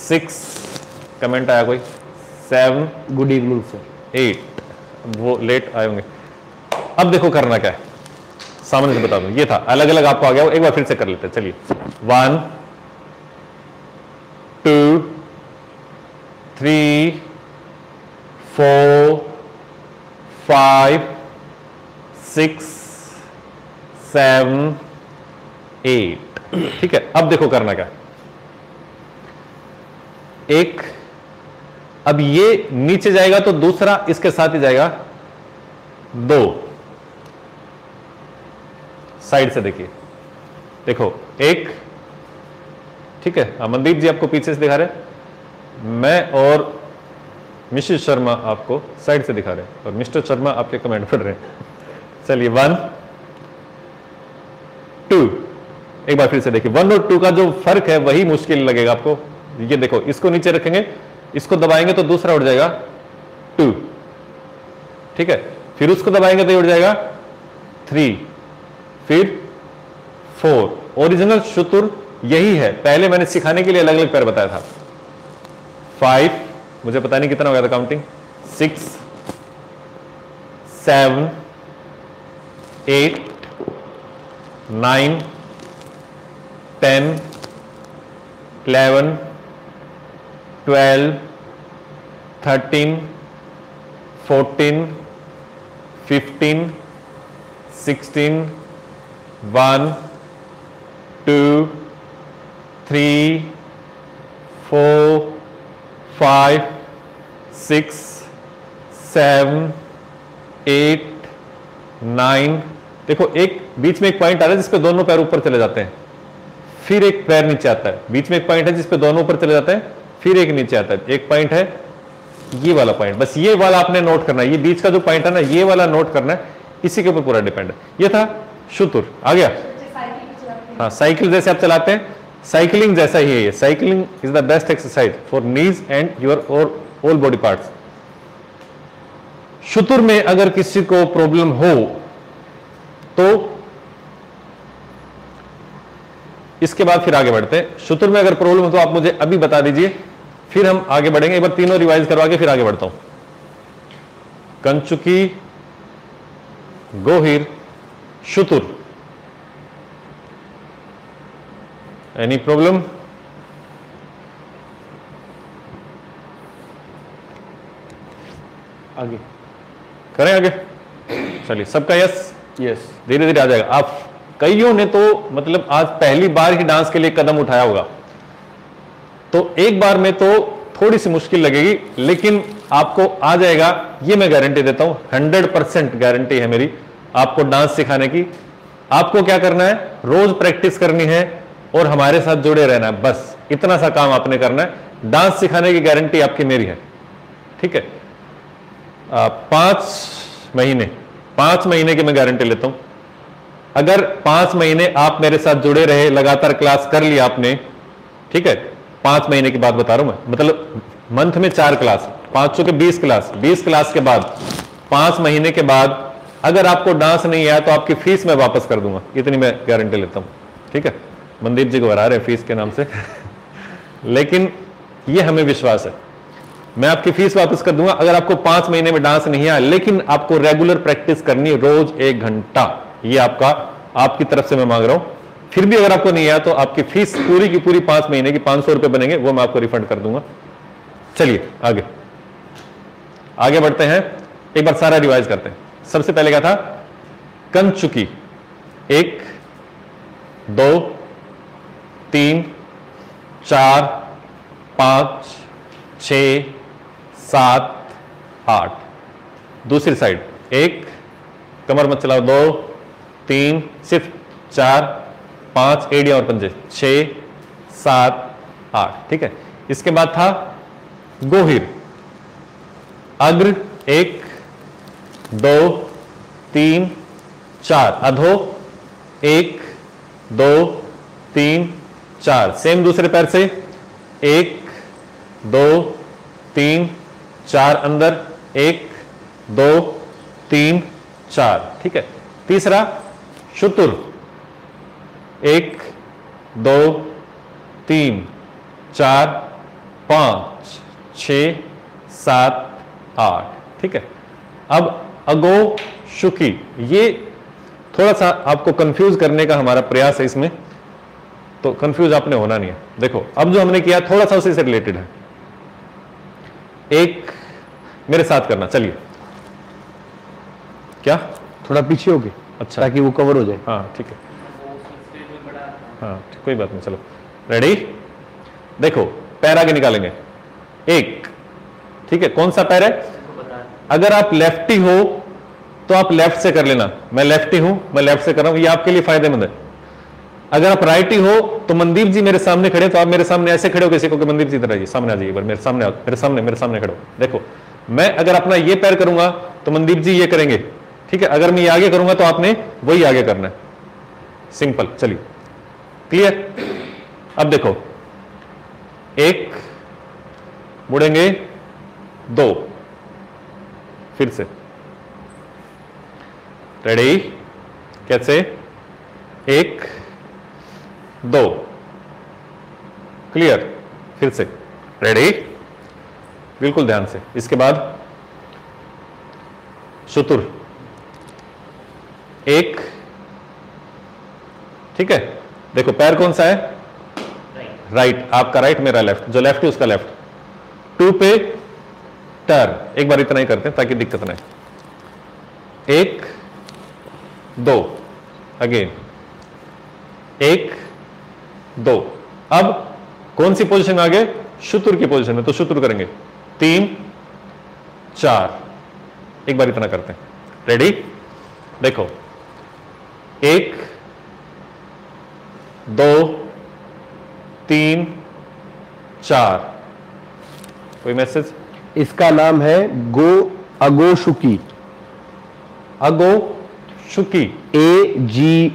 Speaker 1: 6, कमेंट आया कोई, 7,
Speaker 2: गुड इवनिंग सर,
Speaker 1: 8। वो लेट आए होंगे। अब देखो करना क्या है, सामने से बता दूं। ये था, अलग अलग आपको आ गया, एक बार फिर से कर लेते हैं। चलिए, 1 2 3 4 5 6 7 8। ठीक है, अब देखो करना क्या। एक, अब ये नीचे जाएगा तो दूसरा इसके साथ ही जाएगा, 2 साइड से देखिए। देखो, एक, ठीक है। अमनदीप जी आपको पीछे से दिखा रहे हैं, मैं और मिसेस शर्मा आपको साइड से दिखा रहे हैं, और मिस्टर शर्मा आपके कमेंट पढ़ रहे हैं। चलिए, 1 2, एक बार फिर से देखिए। 1 और 2 का जो फर्क है वही मुश्किल लगेगा आपको। ये देखो, इसको नीचे रखेंगे, इसको दबाएंगे तो दूसरा उठ जाएगा, 2, ठीक है। फिर उसको दबाएंगे तो ये उठ जाएगा, 3, फिर 4। ओरिजिनल शुतुर यही है। पहले मैंने सिखाने के लिए अलग अलग पैर बताया था। 5, मुझे पता नहीं कितना हो गया था काउंटिंग, 6 7 8 9 10 11 12 13 14 15 16 1 2 3 4 5 6 7 8 9। देखो, एक बीच में एक पॉइंट आ रहा है जिस पे दोनों पैर ऊपर चले जाते हैं, फिर एक पैर नीचे आता है, बीच में एक पॉइंट है जिसपे दोनों ऊपर चले जाते हैं, फिर एक नीचे आता है, एक पॉइंट है ये वाला पॉइंट, बस ये वाला आपने नोट करना है, ये बीच का जो पॉइंट है ना ये वाला नोट करना है, इसी के ऊपर पूरा डिपेंड है। ये था शुतुर, आ गया। हाँ, साइकिल जैसे आप चलाते हैं, साइकिलिंग जैसा ही है ये। Cycling is the best exercise for knees and your all body parts. शुतुर में अगर किसी को प्रॉब्लम हो तो इसके बाद फिर आगे बढ़ते हैं। शुतुर में अगर प्रॉब्लम हो तो आप मुझे अभी बता दीजिए, फिर हम आगे बढ़ेंगे। एक बार तीनों रिवाइज करवा के फिर आगे बढ़ता हूं। कंचुकी, गोहिर, शुतुर। Any problem?
Speaker 2: आगे
Speaker 1: करें आगे? चलिए, सबका यस?
Speaker 2: यस।
Speaker 1: धीरे धीरे आ जाएगा। आप कईयों ने तो मतलब आज पहली बार ही डांस के लिए कदम उठाया होगा, तो एक बार में तो थोड़ी सी मुश्किल लगेगी, लेकिन आपको आ जाएगा, ये मैं गारंटी देता हूं। 100% गारंटी है मेरी आपको डांस सिखाने की। आपको क्या करना है, रोज प्रैक्टिस करनी है और हमारे साथ जुड़े रहना है, बस इतना सा काम आपने करना है। डांस सिखाने की गारंटी आपकी मेरी है, ठीक है। 5 महीने की मैं गारंटी लेता हूं। अगर 5 महीने आप मेरे साथ जुड़े रहे, लगातार क्लास कर लिया आपने, ठीक है, 5 महीने की बात बता रहा हूं मैं, मतलब मंथ में 4 क्लास, 500 के 20 क्लास, 20 क्लास के बाद 5 महीने के बाद अगर आपको डांस नहीं आया तो आपकी फीस मैं वापस कर दूंगा, इतनी मैं गारंटी लेता हूं, ठीक है। मनदीप जी को हरा रहे हैं फीस के नाम से लेकिन ये हमें विश्वास है, मैं आपकी फीस वापस कर दूंगा अगर आपको 5 महीने में डांस नहीं आया। लेकिन आपको रेगुलर प्रैक्टिस करनी, रोज 1 घंटा, ये आपकी तरफ से मैं मांग रहा हूं। फिर भी अगर आपको नहीं आया तो आपकी फीस पूरी की पूरी 5 महीने की 500 रुपए बनेंगे, वो मैं आपको रिफंड कर दूंगा। चलिए आगे बढ़ते हैं, एक बार सारा रिवाइज करते हैं। सबसे पहले क्या था, कंचुकी, 1 2 3 4 5 6 7 8। दूसरी साइड 1, कमर मत चलाओ, 2 3, सिर्फ 4 5, एड़ियां और पंजे, 6 7 8, ठीक है। इसके बाद था गोहिर, अग्र 1 2 3 4, अधो 1 2 3 4, सेम दूसरे पैर से 1 2 3 4, अंदर 1 2 3 4, ठीक है। तीसरा शुतुर, 1 2 3 4 5 6 7 8, ठीक है। अब अगो शुकी, ये थोड़ा सा आपको कंफ्यूज करने का हमारा प्रयास है इसमें, तो कंफ्यूज आपने होना नहीं है। देखो अब जो हमने किया थोड़ा सा उसी से रिलेटेड है। एक मेरे साथ करना, चलिए, क्या
Speaker 2: थोड़ा पीछे हो गए,
Speaker 1: अच्छा,
Speaker 2: ताकि वो कवर हो जाए।
Speaker 1: हाँ ठीक है, हाँ कोई बात नहीं, चलो रेडी। देखो पैर आगे निकालेंगे, 1, ठीक है। कौन सा पैर है, अगर आप लेफ्टी हो तो आप लेफ्ट से कर लेना, मैं लेफ्टी हूं, मैं लेफ्ट से कर रहा हूं, ये आपके लिए फायदेमंद है। अगर आप राइटी हो तो मनदीप जी मेरे सामने खड़े, तो आप मेरे सामने ऐसे खड़े हो, किसी को मनदीप जी इधर आइए, सामने आ जाइए, मेरे सामने मेरे सामने खड़े हो। देखो मैं अगर अपना ये पैर करूंगा तो मनदीप जी ये करेंगे, ठीक है। अगर मैं ये आगे करूंगा तो आपने वही आगे करना है, सिंपल। चलिए क्लियर। अब देखो 1 मुड़ेंगे, 2, फिर से रेडी, कैसे, 1 2, क्लियर, फिर से रेडी, बिल्कुल ध्यान से। इसके बाद शुतुर, 1, ठीक है। देखो पैर कौन सा है, राइट, आपका राइट, मेरा लेफ्ट, जो लेफ्ट है उसका लेफ्ट। 2 पे टर्न, एक बार इतना ही करते हैं ताकि दिक्कत ना है। 1 2, अगेन 1 2। अब कौन सी पोजीशन आ गए, शुतुर की पोजीशन है, तो शुतुर करेंगे, 3 4, एक बार इतना करते हैं, रेडी। देखो 1 2 3 4। कोई मैसेज?
Speaker 2: इसका नाम है अगोशुकी।
Speaker 1: अगोशुकी,
Speaker 2: AGOSHUKI,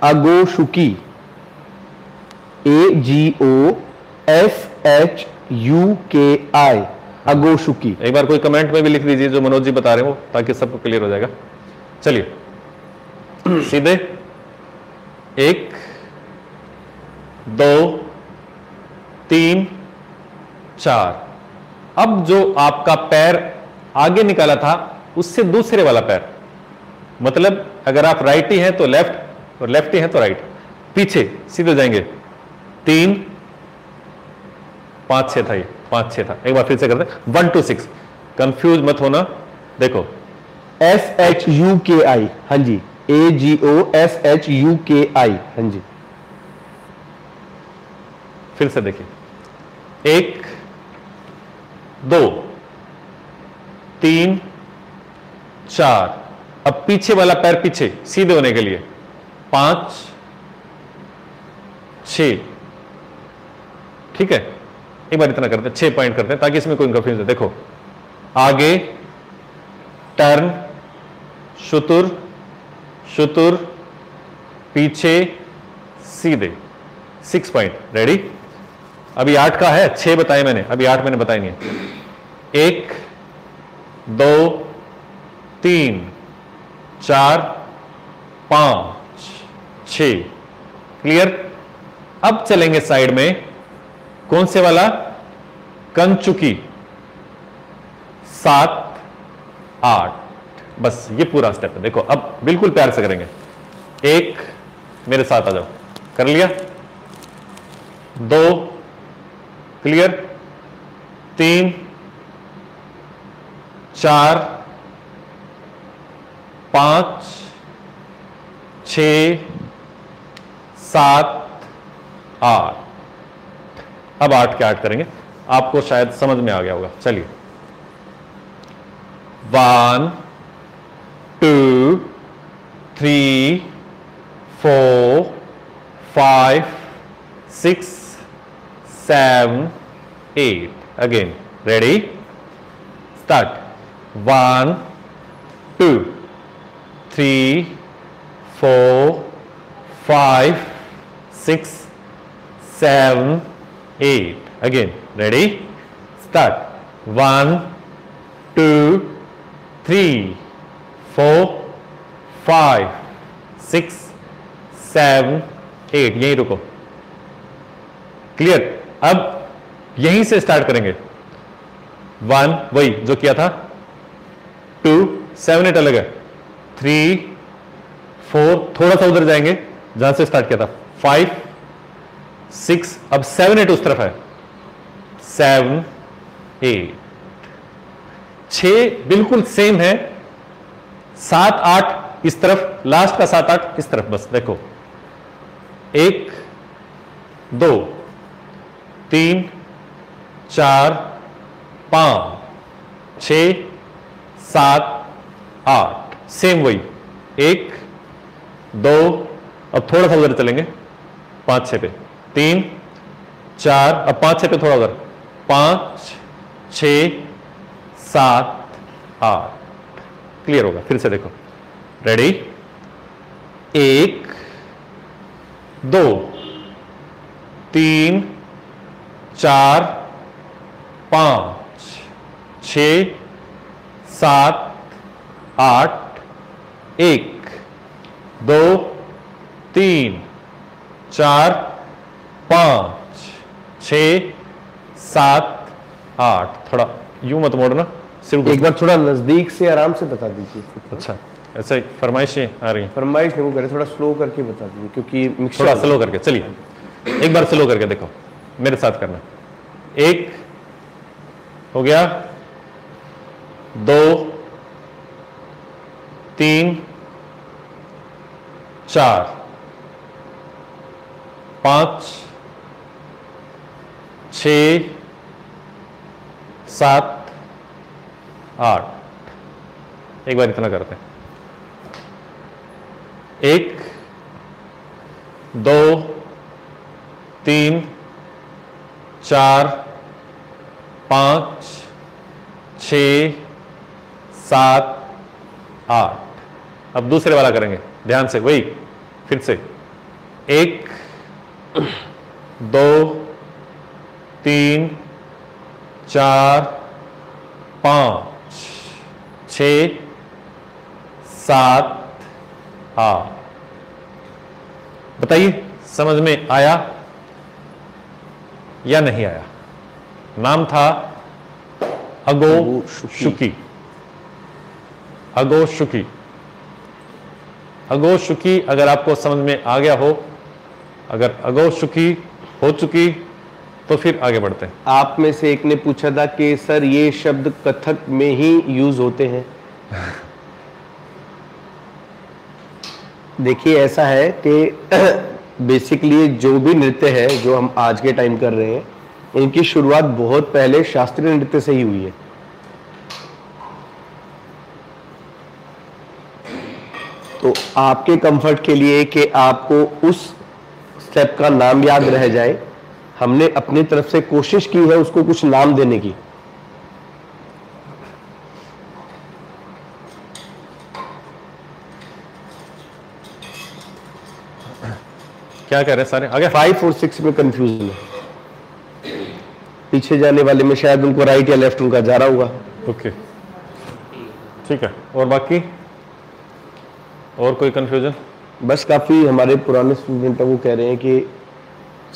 Speaker 2: अगोशुकी, AGOSHUKI, अगोशुकी।
Speaker 1: एक बार कोई कमेंट में भी लिख दीजिए जो मनोज जी बता रहे हो, ताकि सबको क्लियर हो जाएगा। चलिए सीधे 1 2 3 4। अब जो आपका पैर आगे निकाला था उससे दूसरे वाला पैर, मतलब अगर आप राइटी हैं तो लेफ्ट और लेफ्टी हैं तो राइट, पीछे सीधे जाएंगे। 3 5 6 था, ये 5 6 था। एक बार फिर से करते हैं 1 2 6। कंफ्यूज मत होना, देखो
Speaker 2: SHUKI, हाँ जी, AGOSHUKI, हाँ जी।
Speaker 1: फिर से देखिए 1 2 3 4। अब पीछे वाला पैर पीछे सीधे होने के लिए 5 6। ठीक है, एक बार इतना करते हैं, 6 पॉइंट करते हैं ताकि इसमें कोई कंफ्यूजन है। देखो आगे टर्न, शुतुर शुतुर, पीछे सीधे, 6 पॉइंट। रेडी? अभी 8 का है, 6 बताए मैंने, अभी 8 मैंने बताए नहीं है। 1 2 3 4 5 6। क्लियर? अब चलेंगे साइड में, कौन से वाला? कंचुकी, 7 8। बस ये पूरा स्टेप है। देखो अब बिल्कुल प्यार से करेंगे। 1, मेरे साथ आ जाओ, कर लिया। 2, क्लियर। 3 4 5 6 7 8। अब 8 के 8 करेंगे, आपको शायद समझ में आ गया होगा। चलिए 1 2 3 4 5 6 7 8। Again ready, start. 1 2 3 4 5 6 7 8। Again ready, start. 1 2 3 4 5 6 7 8। यहीं रुको। क्लियर? अब यहीं से स्टार्ट करेंगे। 1 वही जो किया था, 2 7 8 अलग है, 3 4 थोड़ा सा उधर जाएंगे जहां से स्टार्ट किया था, 5 6। अब 7 8 उस तरफ है, 7 8। 6 बिल्कुल सेम है, 7 8 इस तरफ, लास्ट का 7 8 इस तरफ। बस देखो 1 2 3 4 5 6 7 8। सेम वही, 1 2। अब थोड़ा सा उधर चलेंगे, 5 6 पे, 3 4। अब 5 6 पे थोड़ा उधर, 5 6 7 8। क्लियर होगा? फिर से देखो, रेडी? 1 2 3 4 5 6 7 8। 1 2 3 4 5 6 7 8। थोड़ा यूं मत मोड़ना, सिर्फ
Speaker 2: एक बार थोड़ा नजदीक से आराम से बता दीजिए।
Speaker 1: अच्छा, ऐसे फरमाइशें आ रही हैं।
Speaker 2: फरमाइश नहीं वो करे, थोड़ा स्लो करके बता दीजिए क्योंकि मिक्सर
Speaker 1: थोड़ा स्लो करके। चलिए एक बार स्लो करके देखो, मेरे साथ करना। 1 हो गया, 2 3 4 5 6 7 8। एक बार इतना करते हैं। 1 2 3 4 5 6 7 8। अब दूसरे वाला करेंगे ध्यान से, वही फिर से 1 2 3 4 5 6 7 8। बताइए समझ में आया या नहीं आया? नाम था अगोशुकी। अगोशुकी। अगोशुकी अगर आपको समझ में आ गया हो, अगर अगोशुकी हो चुकी तो फिर आगे बढ़ते हैं।
Speaker 2: आप में से एक ने पूछा था कि सर ये शब्द कथक में ही यूज होते हैं। देखिए ऐसा है कि बेसिकली जो भी नृत्य है जो हम आज के टाइम कर रहे हैं, इनकी शुरुआत बहुत पहले शास्त्रीय नृत्य से ही हुई है। तो आपके कंफर्ट के लिए कि आपको उस स्टेप का नाम याद रह जाए, हमने अपनी तरफ से कोशिश की है उसको कुछ नाम देने की।
Speaker 1: क्या कह रहे हैं सारे आगे?
Speaker 2: 5 और 6 में कंफ्यूजन है। पीछे जाने वाले में शायद उनको राइट या लेफ्ट उनका जा रहा होगा।
Speaker 1: ओके ठीक है। और बाकी और कोई कंफ्यूजन?
Speaker 2: बस काफी हमारे पुराने स्टूडेंट वो कह रहे हैं कि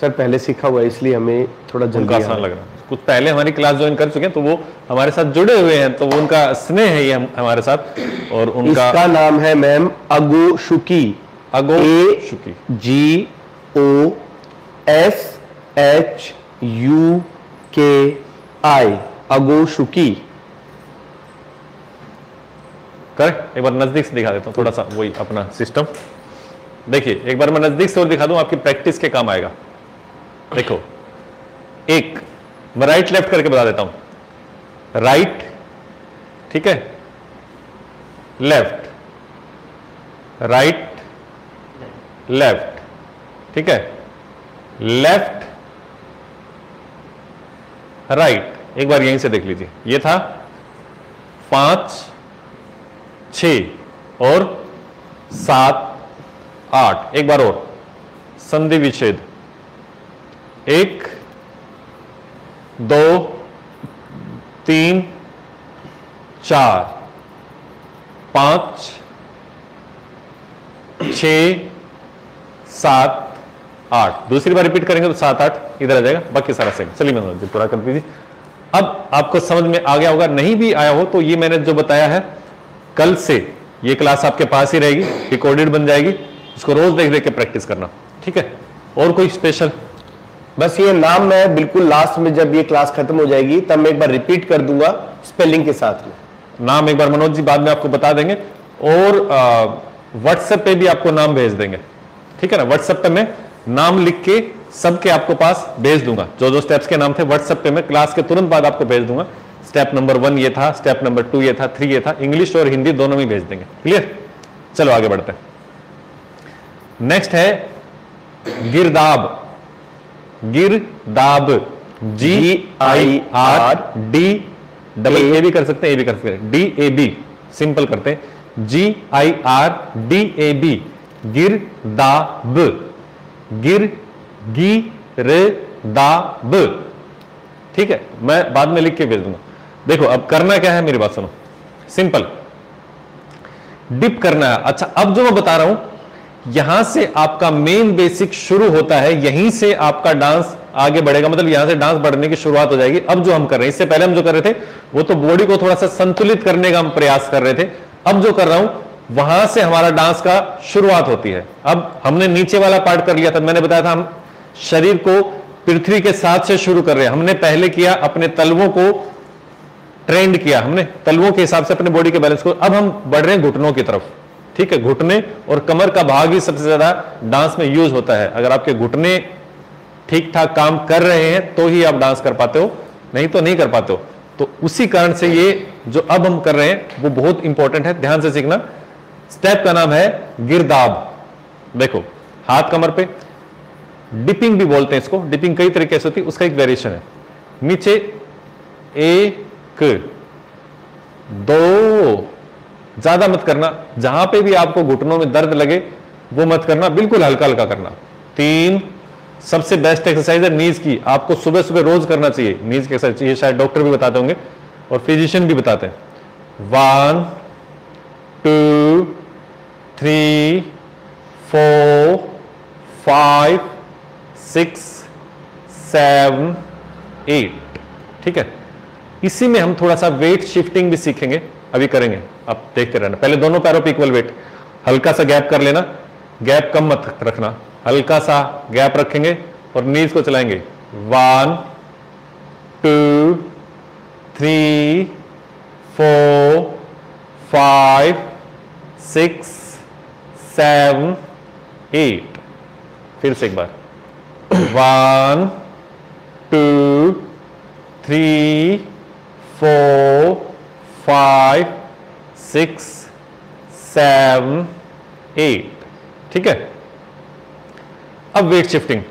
Speaker 2: सर पहले सीखा हुआ है इसलिए हमें थोड़ा जल्दी
Speaker 1: आसान लग रहा है। कुछ पहले हमारी क्लास ज्वाइन कर चुके हैं तो वो हमारे साथ जुड़े हुए हैं, तो वो उनका स्नेह है ये हमारे साथ। और उनका
Speaker 2: इसका नाम है मैम अगोशुकी।
Speaker 1: अगोशुकी।
Speaker 2: GOSHUKI। अगोशुकी।
Speaker 1: करेक्ट। एक बार नजदीक से दिखा देता हूं थोड़ा सा वही अपना सिस्टम। देखिए एक बार मैं नजदीक से और दिखा दूं, आपकी प्रैक्टिस के काम आएगा। देखो एक मैं राइट लेफ्ट करके बता देता हूं। राइट, ठीक है, लेफ्ट, राइट लेफ्ट, ठीक है, लेफ्ट राइट। एक बार यहीं से देख लीजिए, ये था 5 6 और 7 8। एक बार और संधि विच्छेद 1 2 3 4 5 6 7 8। दूसरी बार रिपीट करेंगे तो 7 8 इधर आ जाएगा, बाकी सारा सेम। चलिए मैं पूरा कर दीजिए। अब आपको समझ में आ गया होगा, नहीं भी आया हो तो ये मैंने जो बताया है, कल से ये क्लास आपके पास ही रहेगी, रिकॉर्डेड बन जाएगी, इसको रोज देख देख के प्रैक्टिस करना, ठीक है। और कोई स्पेशल?
Speaker 2: बस ये नाम मैं बिल्कुल लास्ट में जब ये क्लास खत्म हो जाएगी तब मैं एक बार रिपीट कर दूंगा स्पेलिंग के साथ में।
Speaker 1: नाम एक बार मनोज जी बाद में आपको बता देंगे, और व्हाट्सएप पे भी आपको नाम भेज देंगे, ठीक है ना। व्हाट्सएप पे मैं नाम लिख के सबके आपको पास भेज दूंगा, जो जो स्टेप्स के नाम थे व्हाट्सएप पे मैं क्लास के तुरंत बाद आपको भेज दूंगा। स्टेप नंबर 1 ये था, स्टेप नंबर 2 ये था, 3 ये था, इंग्लिश और हिंदी दोनों में भेज देंगे। क्लियर? चलो आगे बढ़ते हैं। नेक्स्ट है गिरदाब। गिरदाब, GIRD, डबल ए भी कर सकते हैं, ए भी कर सकते हैं, DAB सिंपल करते हैं, GIRDAB, गिरदाब। गिरदाब, ठीक है, मैं बाद में लिख के भेज दूंगा। देखो अब करना क्या है, मेरी बात सुनो, सिंपल डिप करना है। अच्छा अब जो मैं बता रहा हूं, यहां से आपका मेन बेसिक शुरू होता है, यहीं से आपका डांस आगे बढ़ेगा, मतलब यहां से डांस बढ़ने की शुरुआत हो जाएगी। अब जो हम कर रहे हैं, इससे पहले हम जो कर रहे थे वो तो बॉडी को थोड़ा सा संतुलित करने का हम प्रयास कर रहे थे। अब जो कर रहा हूं वहां से हमारा डांस का शुरुआत होती है। अब हमने नीचे वाला पार्ट कर लिया था, मैंने बताया था हम शरीर को पृथ्वी के साथ से शुरू कर रहे हैं। हमने पहले किया अपने तलवों को ट्रेंड किया, हमने तलवों के हिसाब से अपने बॉडी के बैलेंस को। अब हम बढ़ रहे हैं घुटनों की तरफ, ठीक है। घुटने और कमर का भाग ही सबसे ज्यादा डांस में यूज होता है। अगर आपके घुटने ठीक ठाक काम कर रहे हैं तो ही आप डांस कर पाते हो, नहीं तो नहीं कर पाते हो। तो उसी कारण से ये जो अब हम कर रहे हैं वो बहुत इंपॉर्टेंट है, ध्यान से सीखना। स्टेप का नाम है गिरदाब। देखो हाथ कमर पे, डिपिंग भी बोलते हैं इसको, डिपिंग कई तरीके से होती है, उसका एक वेरिएशन है। नीचे 1 2, ज्यादा मत करना, जहां पे भी आपको घुटनों में दर्द लगे वो मत करना, बिल्कुल हल्का हल्का करना। 3, सबसे बेस्ट एक्सरसाइज है नीज की, आपको सुबह सुबह रोज करना चाहिए नीज की एक्सरसाइज, ये शायद डॉक्टर भी बताते होंगे और फिजिशियन भी बताते हैं। 1 2 3 4 5 6 7 8, ठीक है। इसी में हम थोड़ा सा वेट शिफ्टिंग भी सीखेंगे, अभी करेंगे, अब देखते रहना। पहले दोनों पैरों पे इक्वल वेट, हल्का सा गैप कर लेना, गैप कम मत रखना, हल्का सा गैप रखेंगे और नीज को चलाएंगे। 1 2 3 4 5 6 7 8, फिर से एक बार। 1 2 3 4 5 6 7 8, ठीक है। अब वेट शिफ्टिंग,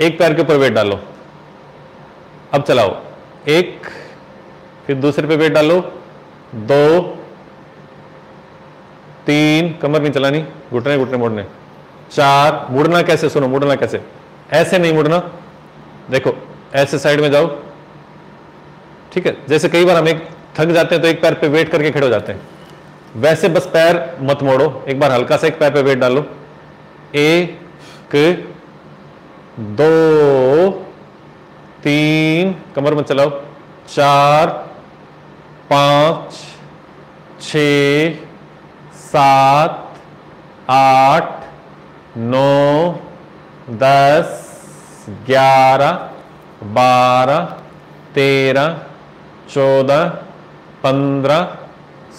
Speaker 1: एक पैर के ऊपर वेट डालो, अब चलाओ, 1, फिर दूसरे पे वेट डालो, 2 3, कमर नहीं चलानी, घुटने घुटने मोड़ने, 4, मुड़ना कैसे, सुनो मुड़ना कैसे, ऐसे नहीं मुड़ना, देखो ऐसे साइड में जाओ, ठीक है। जैसे कई बार हम एक थक जाते हैं तो एक पैर पे वेट करके खड़े हो जाते हैं, वैसे बस पैर मत मोड़ो, एक बार हल्का सा एक पैर पे वेट डालो। 1 2 3, कमर मत चलाओ, 4 5 6 7 8 9 10 11 12 13 14 15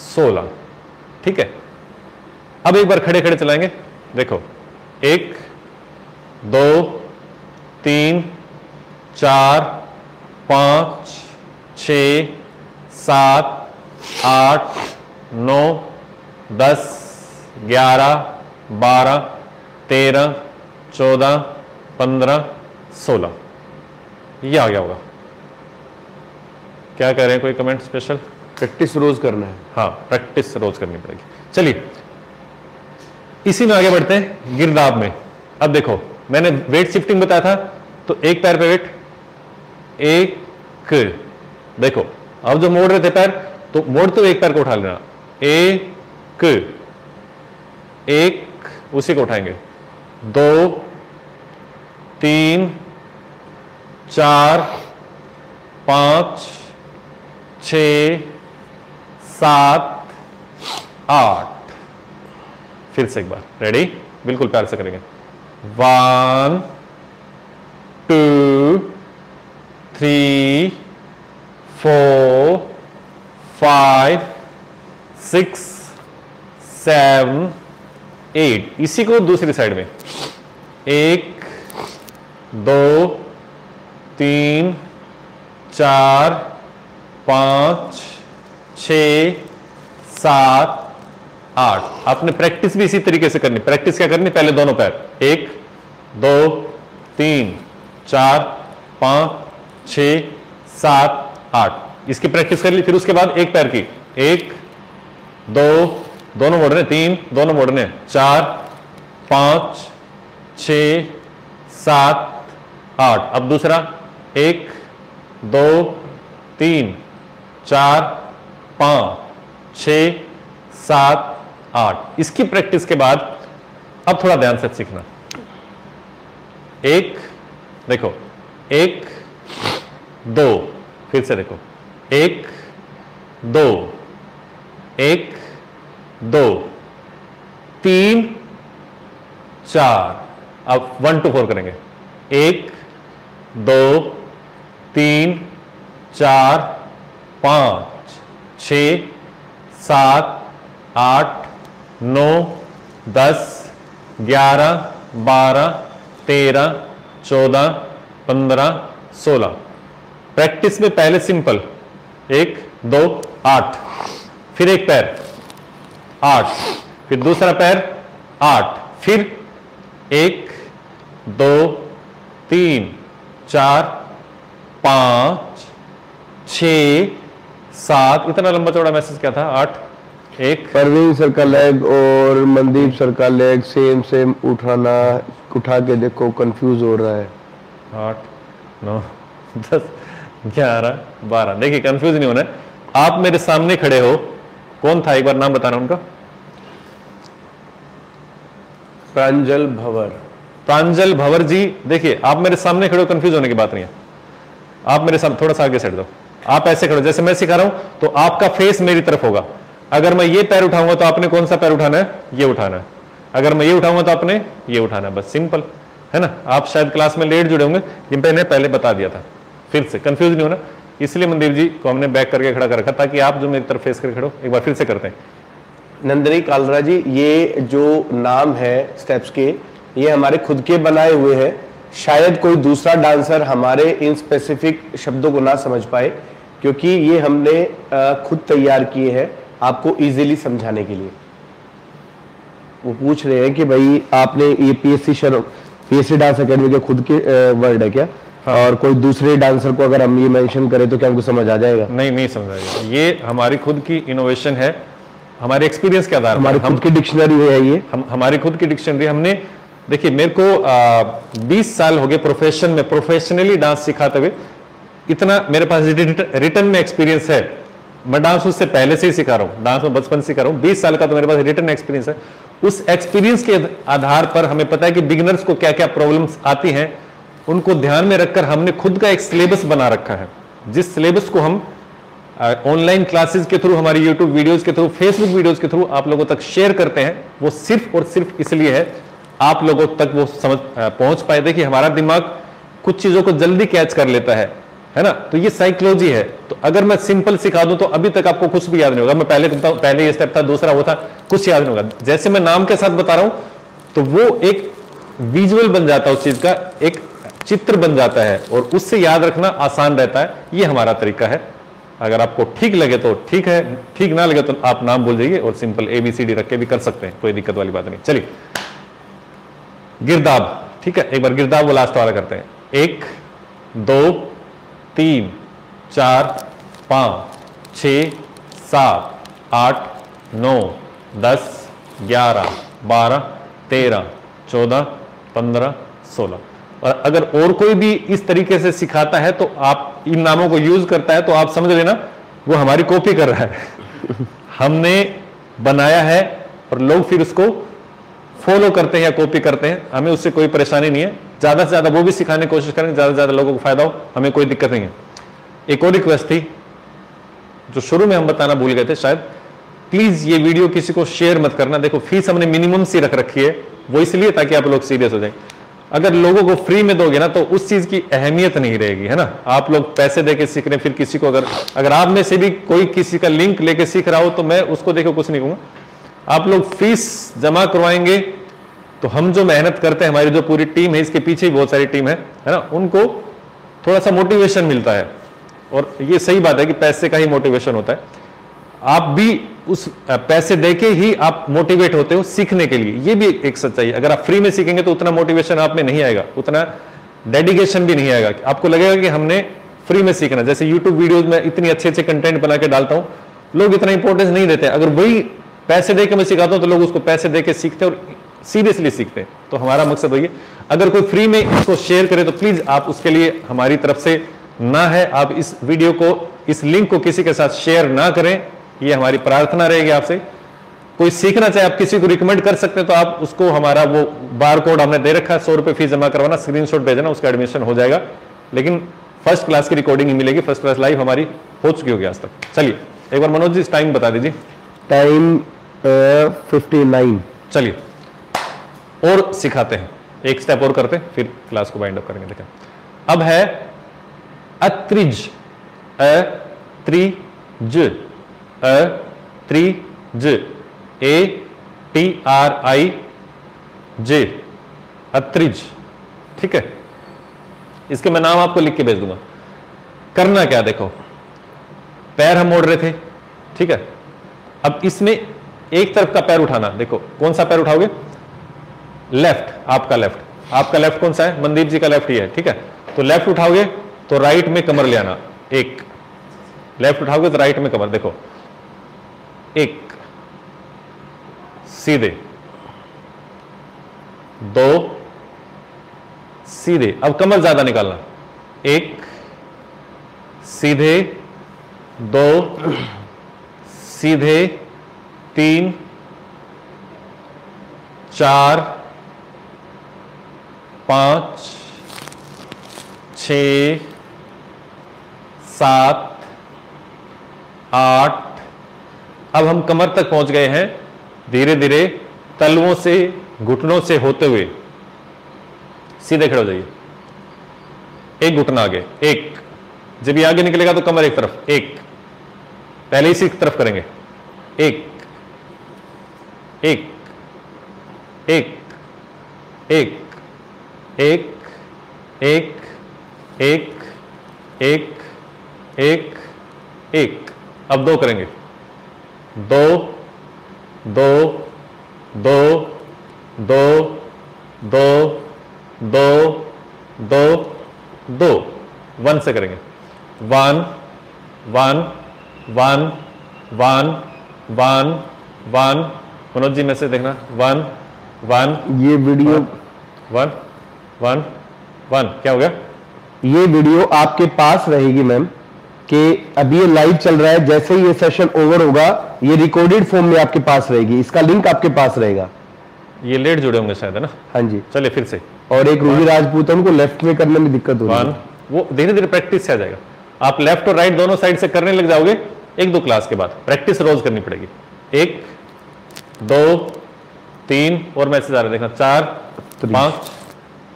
Speaker 1: 16, ठीक है। अब एक बार खड़े खड़े चलाएंगे, देखो 1 2 3 4 5 6 7 8 9 10 11 12 13 14 15 16, ये आ गया होगा। क्या कह रहे हैं, कोई कमेंट स्पेशल?
Speaker 2: प्रैक्टिस रोज करना है।
Speaker 1: हाँ, प्रैक्टिस रोज करनी पड़ेगी। चलिए इसी में आगे बढ़ते हैं गिरदाब में। अब देखो मैंने वेट शिफ्टिंग बताया था, तो एक पैर पे वेट, 1, देखो अब जो मोड़ रहे थे पैर, तो मोड़ते हुए एक पैर को उठा लेना, 1, उसी को उठाएंगे, 2 3 4 5 6 7 8, फिर से एक बार, रेडी, बिल्कुल प्यार से करेंगे। 1 2 3 4 5 6 7 8, इसी को दूसरी साइड में, 1 2 3 4 5 6 7 8। आपने प्रैक्टिस भी इसी तरीके से करनी। प्रैक्टिस क्या करनी, पहले दोनों पैर, 1 2 3 4 5 6 7 8, इसकी प्रैक्टिस कर ली। फिर उसके बाद एक पैर की, 1 2, दोनों मोड़ने, 3, दोनों मोड़ने, 4 5 6 7 8। अब दूसरा, 1 2 3 4 5 6 7 8। इसकी प्रैक्टिस के बाद अब थोड़ा ध्यान से सीखना। 1, देखो 1 2, फिर से देखो 1 2 1 2 3 4। अब 1 2 4 करेंगे, 1 2 3 4 5 6 7 8 9 10 11 12 13 14 15 16। प्रैक्टिस में पहले सिंपल, 1 2 8, फिर एक पैर 8, फिर दूसरा पैर 8, फिर 1 2 3 4 5 6 7, इतना लंबा चौड़ा मैसेज क्या था? 8 1।
Speaker 2: परवीन सर का लेग और मनदीप सर का लेग सेम उठा के देखो, कंफ्यूज हो रहा है।
Speaker 1: 8 9 10 11 12। देखिए कंफ्यूज नहीं होना है, आप मेरे सामने खड़े हो। कौन था, एक बार नाम बताना उनका?
Speaker 2: प्रांजल भंवर।
Speaker 1: प्रांजल भंवर जी, देखिए आप मेरे सामने खड़े हो, कंफ्यूज होने की बात नहीं है। आप मेरे सामने थोड़ा सा आगे सेट दो, आप ऐसे खड़ो जैसे मैं सिखा रहा हूं, तो आपका फेस मेरी तरफ होगा। अगर मैं ये पैर उठाऊंगा तो आपने कौन सा पैर उठाना है? ये उठाना है। अगर मैं ये उठाऊंगा तो आपने ये उठाना है, बस सिंपल है ना। आप शायद क्लास में लेट जुड़े होंगे, ये मैंने पहले बता दिया था, फिर से कंफ्यूज नहीं होना, इसलिए मनदीप जी को हमने बैक करके खड़ा कर रखा ताकि आप जो मेरी तरफ फेस करके खड़ो। एक बार फिर से करते हैं।
Speaker 2: नंदिनी कालरा जी, ये जो नाम है स्टेप्स के, ये हमारे खुद के बनाए हुए हैं। शायद कोई दूसरा डांसर हमारे इन स्पेसिफिक शब्दों को ना समझ पाए, क्योंकि ये हमने खुद तैयार किए हैं आपको इजीली समझाने के लिए। वो पूछ रहे हैं कि भाई आपने ये पीएससी डांस एकेडमी के खुद के वर्ड है क्या? हाँ। और कोई दूसरे डांसर को अगर हम ये मेंशन करें तो क्या हमको समझ आ जाएगा?
Speaker 1: नहीं समझ आएगा। ये हमारी खुद की इनोवेशन है, हमारे एक्सपीरियंस के आधार पर।
Speaker 2: हमारी खुद की डिक्शनरी है ये,
Speaker 1: हमारी खुद की डिक्शनरी। हमने देखिए, मेरे को 20 साल हो गए प्रोफेशन में, प्रोफेशनली डांस सिखाते हुए। इतना मेरे पास रिटर्न में एक्सपीरियंस है। मैं डांस उससे पहले से ही सिखा रहा हूँ, डांस में बचपन से सिखा रहा हूँ। 20 साल का तो मेरे पास रिटर्न एक्सपीरियंस है। उस एक्सपीरियंस के आधार पर हमें पता है कि बिगिनर्स को क्या क्या प्रॉब्लम्स आती हैं, उनको ध्यान में रखकर हमने खुद का एक सिलेबस बना रखा है। जिस सिलेबस को हम ऑनलाइन क्लासेस के थ्रू, हमारी यूट्यूब वीडियोस के थ्रू, फेसबुक वीडियोस के थ्रू आप लोगों तक शेयर करते हैं, वो सिर्फ और सिर्फ इसलिए है आप लोगों तक वो समझ पहुंच पाए। देखिए, हमारा दिमाग कुछ चीजों को जल्दी कैच कर लेता है ना, तो ये साइकोलॉजी है। तो अगर मैं सिंपल सिखा दूं तो अभी तक आपको कुछ भी याद नहीं होगा। मैं पहले ये स्टेप था, दूसरा वो था, कुछ याद नहीं होगा। जैसे मैं नाम के साथ बता रहा हूं तो वो एक विजुअल बन जाता है, उस चीज का एक चित्र बन जाता है और उससे याद रखना आसान रहता है। ये हमारा तरीका है। अगर आपको ठीक लगे तो ठीक है, ठीक ना लगे तो आप नाम भूल जाइए और सिंपल ABCD रख के भी कर सकते हैं, कोई दिक्कत वाली बात नहीं। चलिए, गिरदाब, ठीक है, एक बार गिरदाब वो लास्ट वाला करते हैं। 1 2 3 4 5 6 7 8 9 10 11 12 13 14 15 16। और अगर और कोई भी इस तरीके से सिखाता है तो आप इन नामों को यूज करता है तो आप समझ लेना वो हमारी कॉपी कर रहा है। हमने बनाया है और लोग फिर उसको फॉलो करते हैं या कॉपी करते हैं, हमें उससे कोई परेशानी नहीं है। ज्यादा से ज्यादा वो भी सिखाने की कोशिश करेंगे, ज्यादा से ज्यादा लोगों को फायदा हो, हमें कोई दिक्कत नहीं है। एक और रिक्वेस्ट थी जो शुरू में हम बताना भूल गए थे शायद, प्लीज ये वीडियो किसी को शेयर मत करना। देखो, फीस हमने मिनिमम सी रख रखी है, वो इसलिए ताकि आप लोग सीरियस हो जाए। अगर लोगों को फ्री में दोगे ना तो उस चीज की अहमियत नहीं रहेगी, है ना। आप लोग पैसे देके सीख रहे हैं, फिर किसी को अगर आप में से भी कोई किसी का लिंक लेके सीख रहा हो तो मैं उसको देखो कुछ नहीं कहूंगा। आप लोग फीस जमा करवाएंगे तो हम जो मेहनत करते हैं, हमारी जो पूरी टीम है, इसके पीछे भी बहुत सारी टीम है ना, उनको थोड़ा सा मोटिवेशन मिलता है। और ये सही बात है कि पैसे का ही मोटिवेशन होता है। आप भी उस पैसे देके ही आप मोटिवेट होते हो सीखने के लिए, ये भी एक सच्चाई है। अगर आप फ्री में सीखेंगे तो उतना मोटिवेशन आप में नहीं आएगा, उतना डेडिकेशन भी नहीं आएगा। आपको लगेगा कि हमने फ्री में सीखना। जैसे यूट्यूब वीडियोज में इतनी अच्छे अच्छे कंटेंट बना के डालता हूं, लोग इतना इंपॉर्टेंस नहीं देते। अगर वही पैसे देके मैं सिखाता हूं तो लोग उसको पैसे देके सीखते और सीरियसली सीखते हैं। तो हमारा मकसद वही है। अगर कोई फ्री में इसको शेयर करे तो प्लीज आप उसके लिए हमारी तरफ से ना है, आप इस वीडियो को, इस लिंक को किसी के साथ शेयर ना करें, ये हमारी प्रार्थना रहेगी आपसे। कोई सीखना चाहे आप किसी को रिकमेंड कर सकते हैं तो आप उसको, हमारा वो बार कोड हमने दे रखा है, 100 रुपए फीस जमा करवाना, स्क्रीनशॉट भेजना, उसका एडमिशन हो जाएगा। लेकिन फर्स्ट क्लास की रिकॉर्डिंग ही मिलेगी, फर्स्ट क्लास लाइव हमारी हो चुकी होगी आज तक। चलिए एक बार मनोज जी टाइम बता दीजिए।
Speaker 2: टाइम 59।
Speaker 1: चलिए और सिखाते हैं, एक स्टेप और करते हैं, फिर क्लास को वाइंड अप करेंगे। देखें, अब है अत्रिज, अत्रिज, अत्रिज, ATRIJ, अत्रिज, ठीक है। इसके मैं नाम आपको लिख के भेज दूंगा। करना क्या, देखो पैर हम मोड़ रहे थे, ठीक है। अब इसमें एक तरफ का पैर उठाना, देखो कौन सा पैर उठाओगे, लेफ्ट, आपका लेफ्ट, आपका लेफ्ट कौन सा है? मनदीप जी का लेफ्ट ही है, ठीक है। तो लेफ्ट उठाओगे तो राइट में कमर ले आना, एक, लेफ्ट उठाओगे तो राइट में कमर, देखो, एक, सीधे, दो, सीधे, अब कमर ज्यादा निकालना, एक, सीधे, दो, सीधे, तीन, चार, पांच, 6, 7, 8, अब हम कमर तक पहुंच गए हैं। धीरे धीरे तलवों से, घुटनों से होते हुए सीधे खड़े हो जाइए, एक घुटना आगे, एक, जब ये आगे निकलेगा तो कमर एक तरफ, एक, पहले इसी तरफ करेंगे, एक, एक, एक, एक, एक, एक, एक, एक, एक, एक, अब दो करेंगे, दो, दो, दो, दो, दो, दो, दो, दो, वन से करेंगे, one, one, one, one, one, one, Manoj ji में से देखना, वन, वन,
Speaker 2: ये वीडियो
Speaker 1: वन, वन, वन, क्या हो गया?
Speaker 2: ये वीडियो आपके पास रहेगी मैम, कि अभी ये लाइव चल रहा है, जैसे ही ये सेशन ओवर होगा ये रिकॉर्डेड फॉर्म में आपके पास रहेगी, इसका लिंक आपके पास रहेगा।
Speaker 1: ये लेट जुड़े होंगे शायद, है ना?
Speaker 2: हाँ जी,
Speaker 1: चलिए फिर से।
Speaker 2: और एक रूही राजपूत है, उनको लेफ्ट में करने में दिक्कत हो रही है।
Speaker 1: वन, वो धीरे धीरे प्रैक्टिस से आ जाएगा। आप लेफ्ट और राइट दोनों साइड से करने लग जाओगे, एक दो क्लास के बाद प्रैक्टिस रोज करनी पड़ेगी। एक, दो, तीन, और मैसेज आ रहे देखना, 4, 5,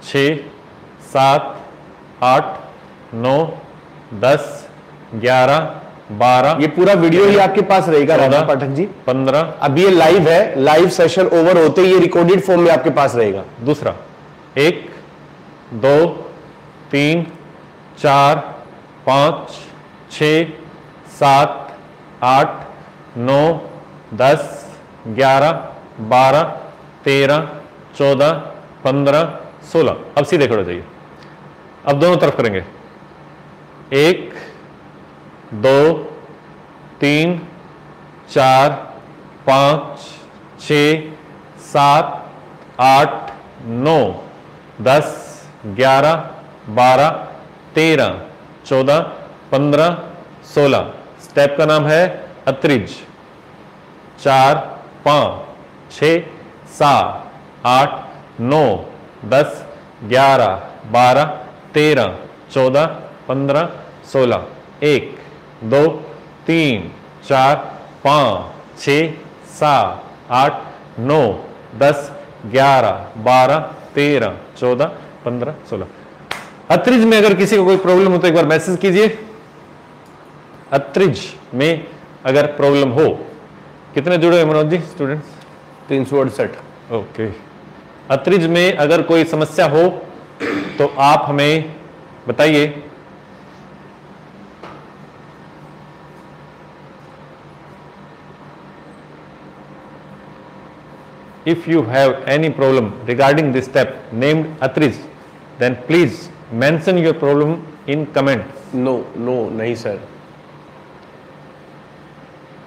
Speaker 1: 6, 7, 8, 9, 10, 11, 12,
Speaker 2: ये पूरा वीडियो ही आपके पास रहेगा राधा पाठक जी।
Speaker 1: 15,
Speaker 2: अभी ये लाइव है, लाइव सेशन ओवर होते ही ये रिकॉर्डेड फॉर्म में आपके पास रहेगा।
Speaker 1: दूसरा, 1, 2, 3, 4, 5, 6, 7, 8, 9, 10, 11, 12, 13, 14, 15, 16, अब सीधे खड़े हो जाइए। अब दोनों तरफ करेंगे, 1, 2, 3, 4, 5, 6, 7, 8, 9, 10, 11, 12, 13, 14, 15, 16। स्टेप का नाम है अत्रिज। 4, 5, 6, 7, 8, 9, 10, 11, 12, 13, 14, 15, 16। 1, 2, 3, 4, 5, 6, 7, 8, 9, 10, 11, 12, 13, 14, 15, 16। अत्रिज में अगर किसी को कोई प्रॉब्लम हो तो एक बार मैसेज कीजिए। अत्रिज में अगर प्रॉब्लम हो, कितने जुड़े हैं मनोज जी स्टूडेंट्स?
Speaker 2: 368।
Speaker 1: ओके। अत्रिज में अगर कोई समस्या हो तो आप हमें बताइए। If you have any problem regarding this step named Atriz, then please mention your problem in comment.
Speaker 2: No no नहीं सर,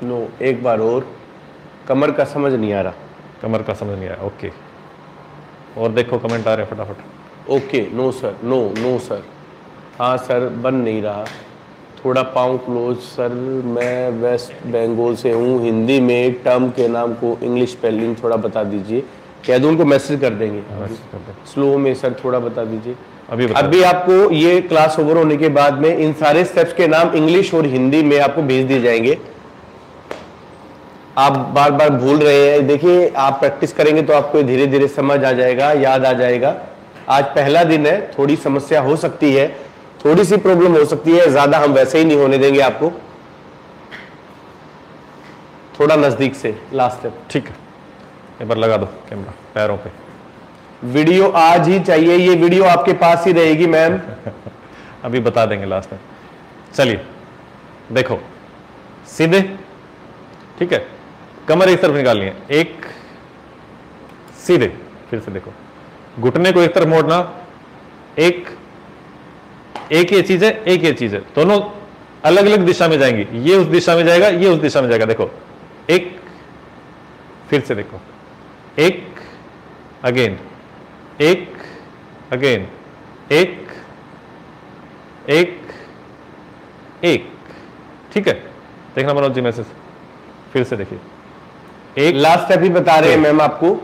Speaker 2: नो, एक बार और, कमर का समझ नहीं आ रहा।
Speaker 1: कमर का समझ नहीं आया, ओके। और देखो कमेंट आ रहे हैं फटाफट।
Speaker 2: Okay, no sir, no no sir, हाँ सर बन नहीं रहा, थोड़ा पाँव क्लोज सर, मैं वेस्ट बंगाल से हूँ, हिंदी में टर्म के नाम को इंग्लिश स्पेलिंग थोड़ा बता दीजिए। कह दो उनको मैसेज कर देंगे, स्लो में सर थोड़ा बता दीजिए। अभी आपको ये क्लास ओवर होने के बाद में इन सारे स्टेप्स के नाम इंग्लिश और हिंदी में आपको भेज दिए जाएंगे। आप बार बार भूल रहे हैं, देखिए आप प्रैक्टिस करेंगे तो आपको धीरे धीरे समझ आ जाएगा, याद आ जाएगा। आज पहला दिन है, थोड़ी समस्या हो सकती है, थोड़ी सी प्रॉब्लम हो सकती है, ज्यादा हम वैसे ही नहीं होने देंगे आपको। थोड़ा नजदीक से लास्ट स्टेप,
Speaker 1: ठीक है। एक बार लगा दो कैमरा पैरों पे।
Speaker 2: वीडियो आज ही चाहिए, ये वीडियो आपके पास ही रहेगी मैम।
Speaker 1: अभी बता देंगे लास्ट में। चलिए देखो, सीधे, ठीक है, कमर एक तरफ निकालनी है, एक, सीधे, फिर से देखो, घुटने को एक तरफ मोड़ना, एक ये चीज है, एक ये चीज है, दोनों अलग अलग दिशा में जाएंगी। ये उस दिशा में जाएगा, ये उस दिशा में जाएगा। देखो एक, फिर से देखो, एक अगेन, एक अगेन, एक एक एक। ठीक है, देखना मनोज जी मैसेज, फिर से देखिए। एक
Speaker 2: लास्ट स्टेप ही बता रहे हैं मैम आपको,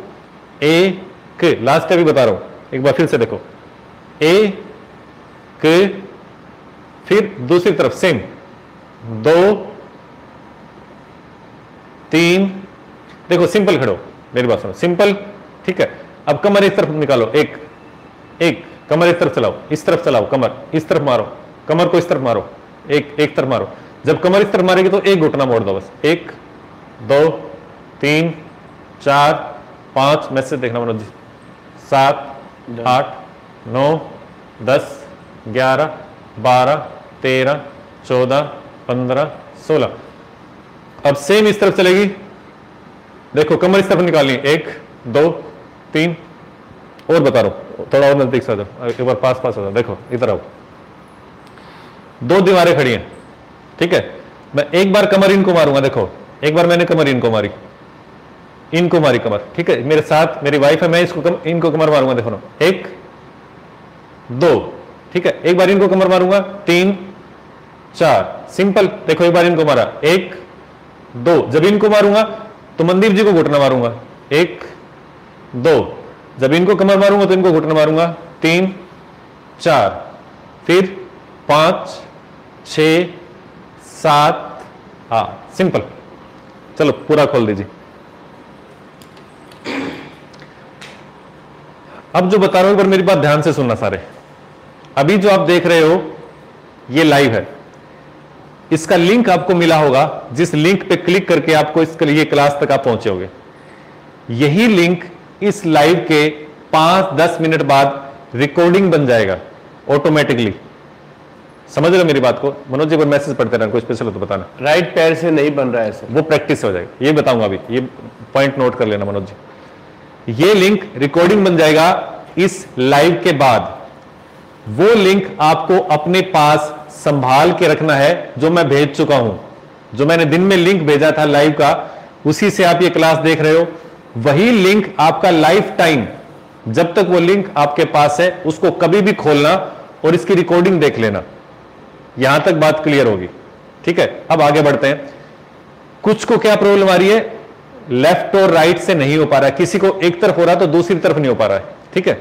Speaker 1: एक लास्ट स्टेप ही बता रहा हूं, एक बार फिर से देखो। एक, फिर दूसरी तरफ सेम, 2 3। देखो सिंपल खड़ो, मेरी बात सुनो, सिंपल। ठीक है, अब कमर इस तरफ निकालो, एक एक, कमर इस तरफ चलाओ, इस तरफ चलाओ, कमर इस तरफ मारो, कमर को इस तरफ मारो, एक तरफ मारो। जब कमर इस तरफ मारेगी तो एक घुटना मोड़ दो बस। 1 2 3 4 5, मैसेज देखना मनोज जी, 7 8 9 10 11 12 13 14 15 16। अब सेम इस तरफ चलेगी, देखो कमर इस तरफ निकालनी है, 1 2 3। और बता रहा हूं, थोड़ा और नजदीक से आ जाओ, एक बार पास पास हो जाओ। देखो इधर आओ, 2 दीवारें खड़ी हैं। ठीक है, मैं एक बार कमर इनको मारूंगा, देखो एक बार मैंने कमर इनको मारी, इनको मारी कमर। ठीक है, मेरे साथ मेरी वाइफ है, मैं इनको कमर मारूंगा। देखो ना, 1 2। ठीक है, एक बार इनको कमर मारूंगा, 3 4, सिंपल। देखो एक बार इनको मारा, 1 2। जब इनको मारूंगा तो मनदीप जी को घुटना मारूंगा, 1 2। जब इनको कमर मारूंगा तो इनको घुटना मारूंगा, 3 4, फिर 5 6 7 8। सिंपल। चलो पूरा खोल दीजिए। अब जो बता रहा हूं एक बार मेरी बात ध्यान से सुनना सारे। अभी जो आप देख रहे हो ये लाइव है, इसका लिंक आपको मिला होगा, जिस लिंक पे क्लिक करके आपको इसके लिए क्लास तक आप पहुंचे होगे। यही लिंक इस लाइव के 5-10 मिनट बाद रिकॉर्डिंग बन जाएगा ऑटोमेटिकली। समझ रहे हो मेरी बात को? मनोज जी पर मैसेज पढ़ते रहना, कोई स्पेशल हो तो बताना।
Speaker 2: राइट पैर से नहीं बन रहा है सर,
Speaker 1: वो प्रैक्टिस हो जाएगा, ये बताऊंगा अभी, ये पॉइंट नोट कर लेना मनोज जी। ये लिंक रिकॉर्डिंग बन जाएगा इस लाइव के बाद। वो लिंक आपको अपने पास संभाल के रखना है, जो मैं भेज चुका हूं, जो मैंने दिन में लिंक भेजा था लाइव का, उसी से आप ये क्लास देख रहे हो। वही लिंक आपका लाइफ टाइम, जब तक वो लिंक आपके पास है, उसको कभी भी खोलना और इसकी रिकॉर्डिंग देख लेना। यहां तक बात क्लियर होगी। ठीक है, अब आगे बढ़ते हैं। कुछ को क्या प्रॉब्लम आ रही है, लेफ्ट और राइट से नहीं हो पा रहा है, किसी को एक तरफ हो रहा है तो दूसरी तरफ नहीं हो पा रहा है। ठीक है,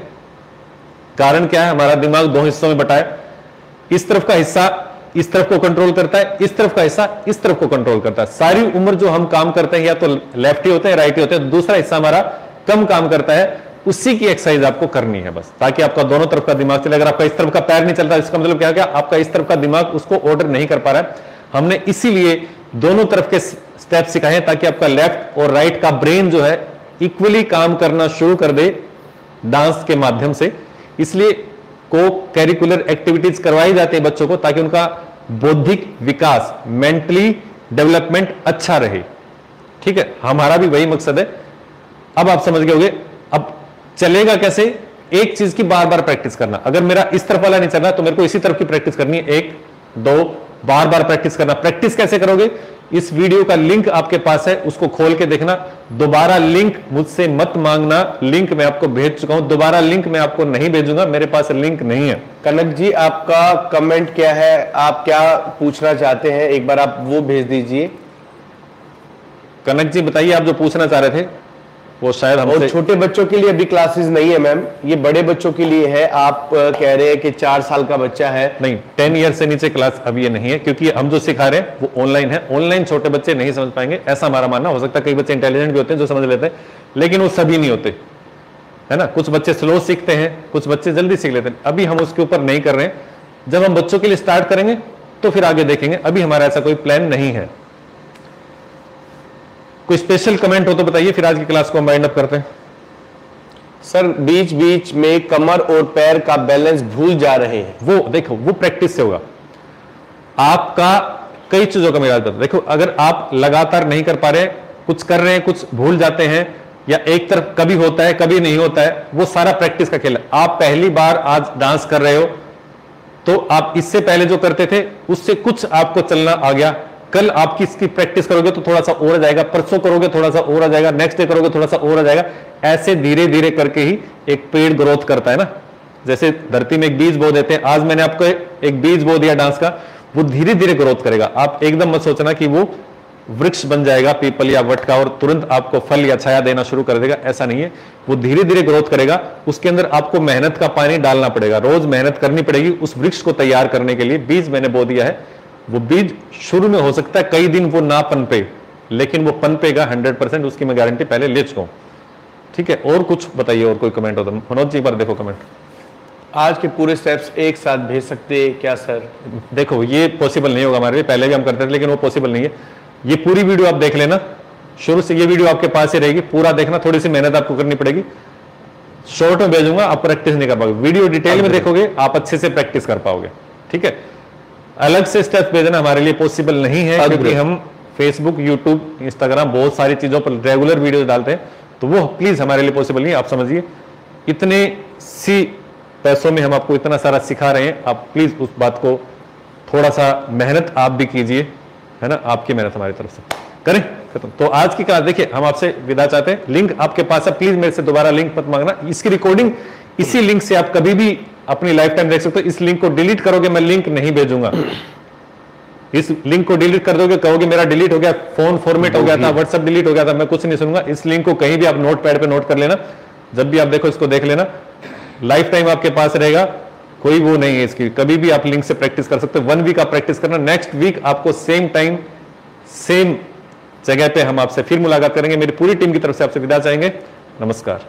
Speaker 1: कारण क्या है, हमारा दिमाग 2 हिस्सों में बटा है। इस तरफ का हिस्सा इस तरफ को कंट्रोल करता है, इस तरफ का हिस्सा इस तरफ को कंट्रोल करता है। सारी उम्र जो हम काम करते हैं या तो लेफ्ट ही होते हैं राइट ही होते हैं, तो दूसरा हिस्सा हमारा कम काम करता है। उसी की एक्सरसाइज आपको करनी है बस, ताकि आपका दोनों तरफ का दिमाग चले। अगर आपका इस तरफ का पैर नहीं चलता, इसका मतलब क्या, आपका इस तरफ का दिमाग उसको ऑर्डर नहीं कर पा रहा है। हमने इसीलिए दोनों तरफ के स्टेप सिखाए हैं, ताकि आपका लेफ्ट और राइट का ब्रेन जो है इक्वली काम करना शुरू कर दे डांस के माध्यम से। इसलिए को करिकुलर एक्टिविटीज करवाई जाती है बच्चों को, ताकि उनका बौद्धिक विकास, मेंटली डेवलपमेंट अच्छा रहे। ठीक है, हमारा भी वही मकसद है। अब आप समझ गए होंगे। अब चलेगा कैसे, एक चीज की बार बार प्रैक्टिस करना। अगर मेरा इस तरफ वाला नहीं चल रहा तो मेरे को इसी तरफ की प्रैक्टिस करनी है, 1 2 बार बार प्रैक्टिस करना। प्रैक्टिस कैसे करोगे, इस वीडियो का लिंक आपके पास है, उसको खोल के देखना। दोबारा लिंक मुझसे मत मांगना, लिंक मैं आपको भेज चुका हूं, दोबारा लिंक मैं आपको नहीं भेजूंगा, मेरे पास लिंक नहीं है।
Speaker 2: कनक जी आपका कमेंट क्या है, आप क्या पूछना चाहते हैं, एक बार आप वो भेज दीजिए।
Speaker 1: कनक जी बताइए, आप जो पूछना चाह रहे थे वो शायद हमसे।
Speaker 2: और छोटे बच्चों के लिए अभी क्लासेस नहीं है मैम, ये बड़े बच्चों के लिए है। आप कह रहे हैं कि 4 साल का बच्चा है,
Speaker 1: नहीं 10 ईयर से नीचे क्लास अभी ये नहीं है, क्योंकि हम जो सिखा रहे हैं वो ऑनलाइन है। ऑनलाइन छोटे बच्चे नहीं समझ पाएंगे, ऐसा हमारा मानना। हो सकता है कई बच्चे इंटेलिजेंट भी होते हैं जो समझ लेते हैं, लेकिन वो सभी नहीं होते, है ना। कुछ बच्चे स्लो सीखते हैं, कुछ बच्चे जल्दी सीख लेते हैं। अभी हम उसके ऊपर नहीं कर रहे हैं। जब हम बच्चों के लिए स्टार्ट करेंगे तो फिर आगे देखेंगे, अभी हमारा ऐसा कोई प्लान नहीं है। कोई स्पेशल कमेंट हो तो बताइए, फिर आज की क्लास को हम वाइंड अप करते हैं।
Speaker 2: सर बीच बीच में कमर और पैर का बैलेंस भूल जा रहे हैं।
Speaker 1: वो देखो, वो प्रैक्टिस से होगा। आपका कई चीजों का मेरा देखो, अगर आप लगातार नहीं कर पा रहे, कुछ कर रहे हैं, कुछ भूल जाते हैं, या एक तरफ कभी होता है कभी नहीं होता है, वो सारा प्रैक्टिस का खेल है। आप पहली बार आज डांस कर रहे हो तो आप इससे पहले जो करते थे उससे कुछ आपको चलना आ गया, कल आपकी इसकी प्रैक्टिस करोगे तो थोड़ा सा और आ जाएगा, परसों करोगे थोड़ा सा और आ जाएगा, नेक्स्ट डे करोगे थोड़ा सा और आ जाएगा। ऐसे धीरे धीरे करके ही एक पेड़ ग्रोथ करता है ना, जैसे धरती में एक बीज बो देते हैं, आज मैंने आपको एक बीज बो दिया डांस का, वो धीरे धीरे ग्रोथ करेगा। आप एकदम मत सोचना कि वो वृक्ष बन जाएगा पीपल या वट का और तुरंत आपको फल या छाया देना शुरू कर देगा, ऐसा नहीं है। वो धीरे धीरे ग्रोथ करेगा, उसके अंदर आपको मेहनत का पानी डालना पड़ेगा, रोज मेहनत करनी पड़ेगी उस वृक्ष को तैयार करने के लिए। बीज मैंने बो दिया है, वो बीज शुरू में हो सकता है कई दिन वो ना पनपे, लेकिन वो पनपेगा 100%, उसकी मैं गारंटी पहले ले चुका हूं। ठीक है, और कुछ बताइए, और कोई कमेंट हो तो मनोज जी, पर देखो कमेंट।
Speaker 2: आज के पूरे स्टेप्स एक साथ भेज सकते हैं क्या सर?
Speaker 1: देखो ये पॉसिबल नहीं होगा हमारे लिए, पहले भी हम करते थे लेकिन वो पॉसिबल नहीं है। ये पूरी वीडियो आप देख लेना, शुरू से ये वीडियो आपके पास ही रहेगी, पूरा देखना, थोड़ी सी मेहनत आपको करनी पड़ेगी। शॉर्ट में भेजूंगा, आप प्रैक्टिस नहीं कर पाओगे, वीडियो डिटेल में देखोगे आप अच्छे से प्रैक्टिस कर पाओगे। ठीक है, अलग से स्टेप भेजना हमारे लिए पॉसिबल नहीं है, क्योंकि हम फेसबुक, यूट्यूब, इंस्टाग्राम बहुत सारी चीजों पर रेगुलर वीडियो डालते हैं, तो वो प्लीज हमारे लिए पॉसिबल नहीं है। आप समझिए, इतने सी पैसों में हम आपको इतना सारा सिखा रहे हैं, आप प्लीज उस बात को थोड़ा सा मेहनत आप भी कीजिए, है ना, आपकी मेहनत हमारी तरफ से करें। तो आज की क्लास देखिए, हम आपसे विदा चाहते हैं। लिंक आपके पास है, प्लीज मेरे से दोबारा लिंक मत मांगना। इसकी रिकॉर्डिंग इसी लिंक से आप कभी भी अपनी लाइफ टाइम देख सकते हो। इस लिंक को डिलीट करोगे, मैं लिंक नहीं भेजूंगा। इस लिंक को डिलीट कर दोगे, कहोगे मेरा डिलीट हो गया, फोन फॉर्मेट हो गया था, व्हाट्सएप डिलीट हो गया था, मैं कुछ नहीं सुनूंगा। इस लिंक को कहीं भी आप नोट पैड पे नोट कर लेना, जब भी आप देखो इसको देख लेना, लाइफ टाइम आपके पास रहेगा, कोई वो नहीं है इसकी। कभी भी आप लिंक से प्रैक्टिस कर सकते हो। 1 वीक आप प्रैक्टिस करना, नेक्स्ट वीक आपको सेम टाइम सेम जगह पे हम आपसे फिर मुलाकात करेंगे। मेरी पूरी टीम की तरफ से आपसे विदा चाहेंगे। नमस्कार।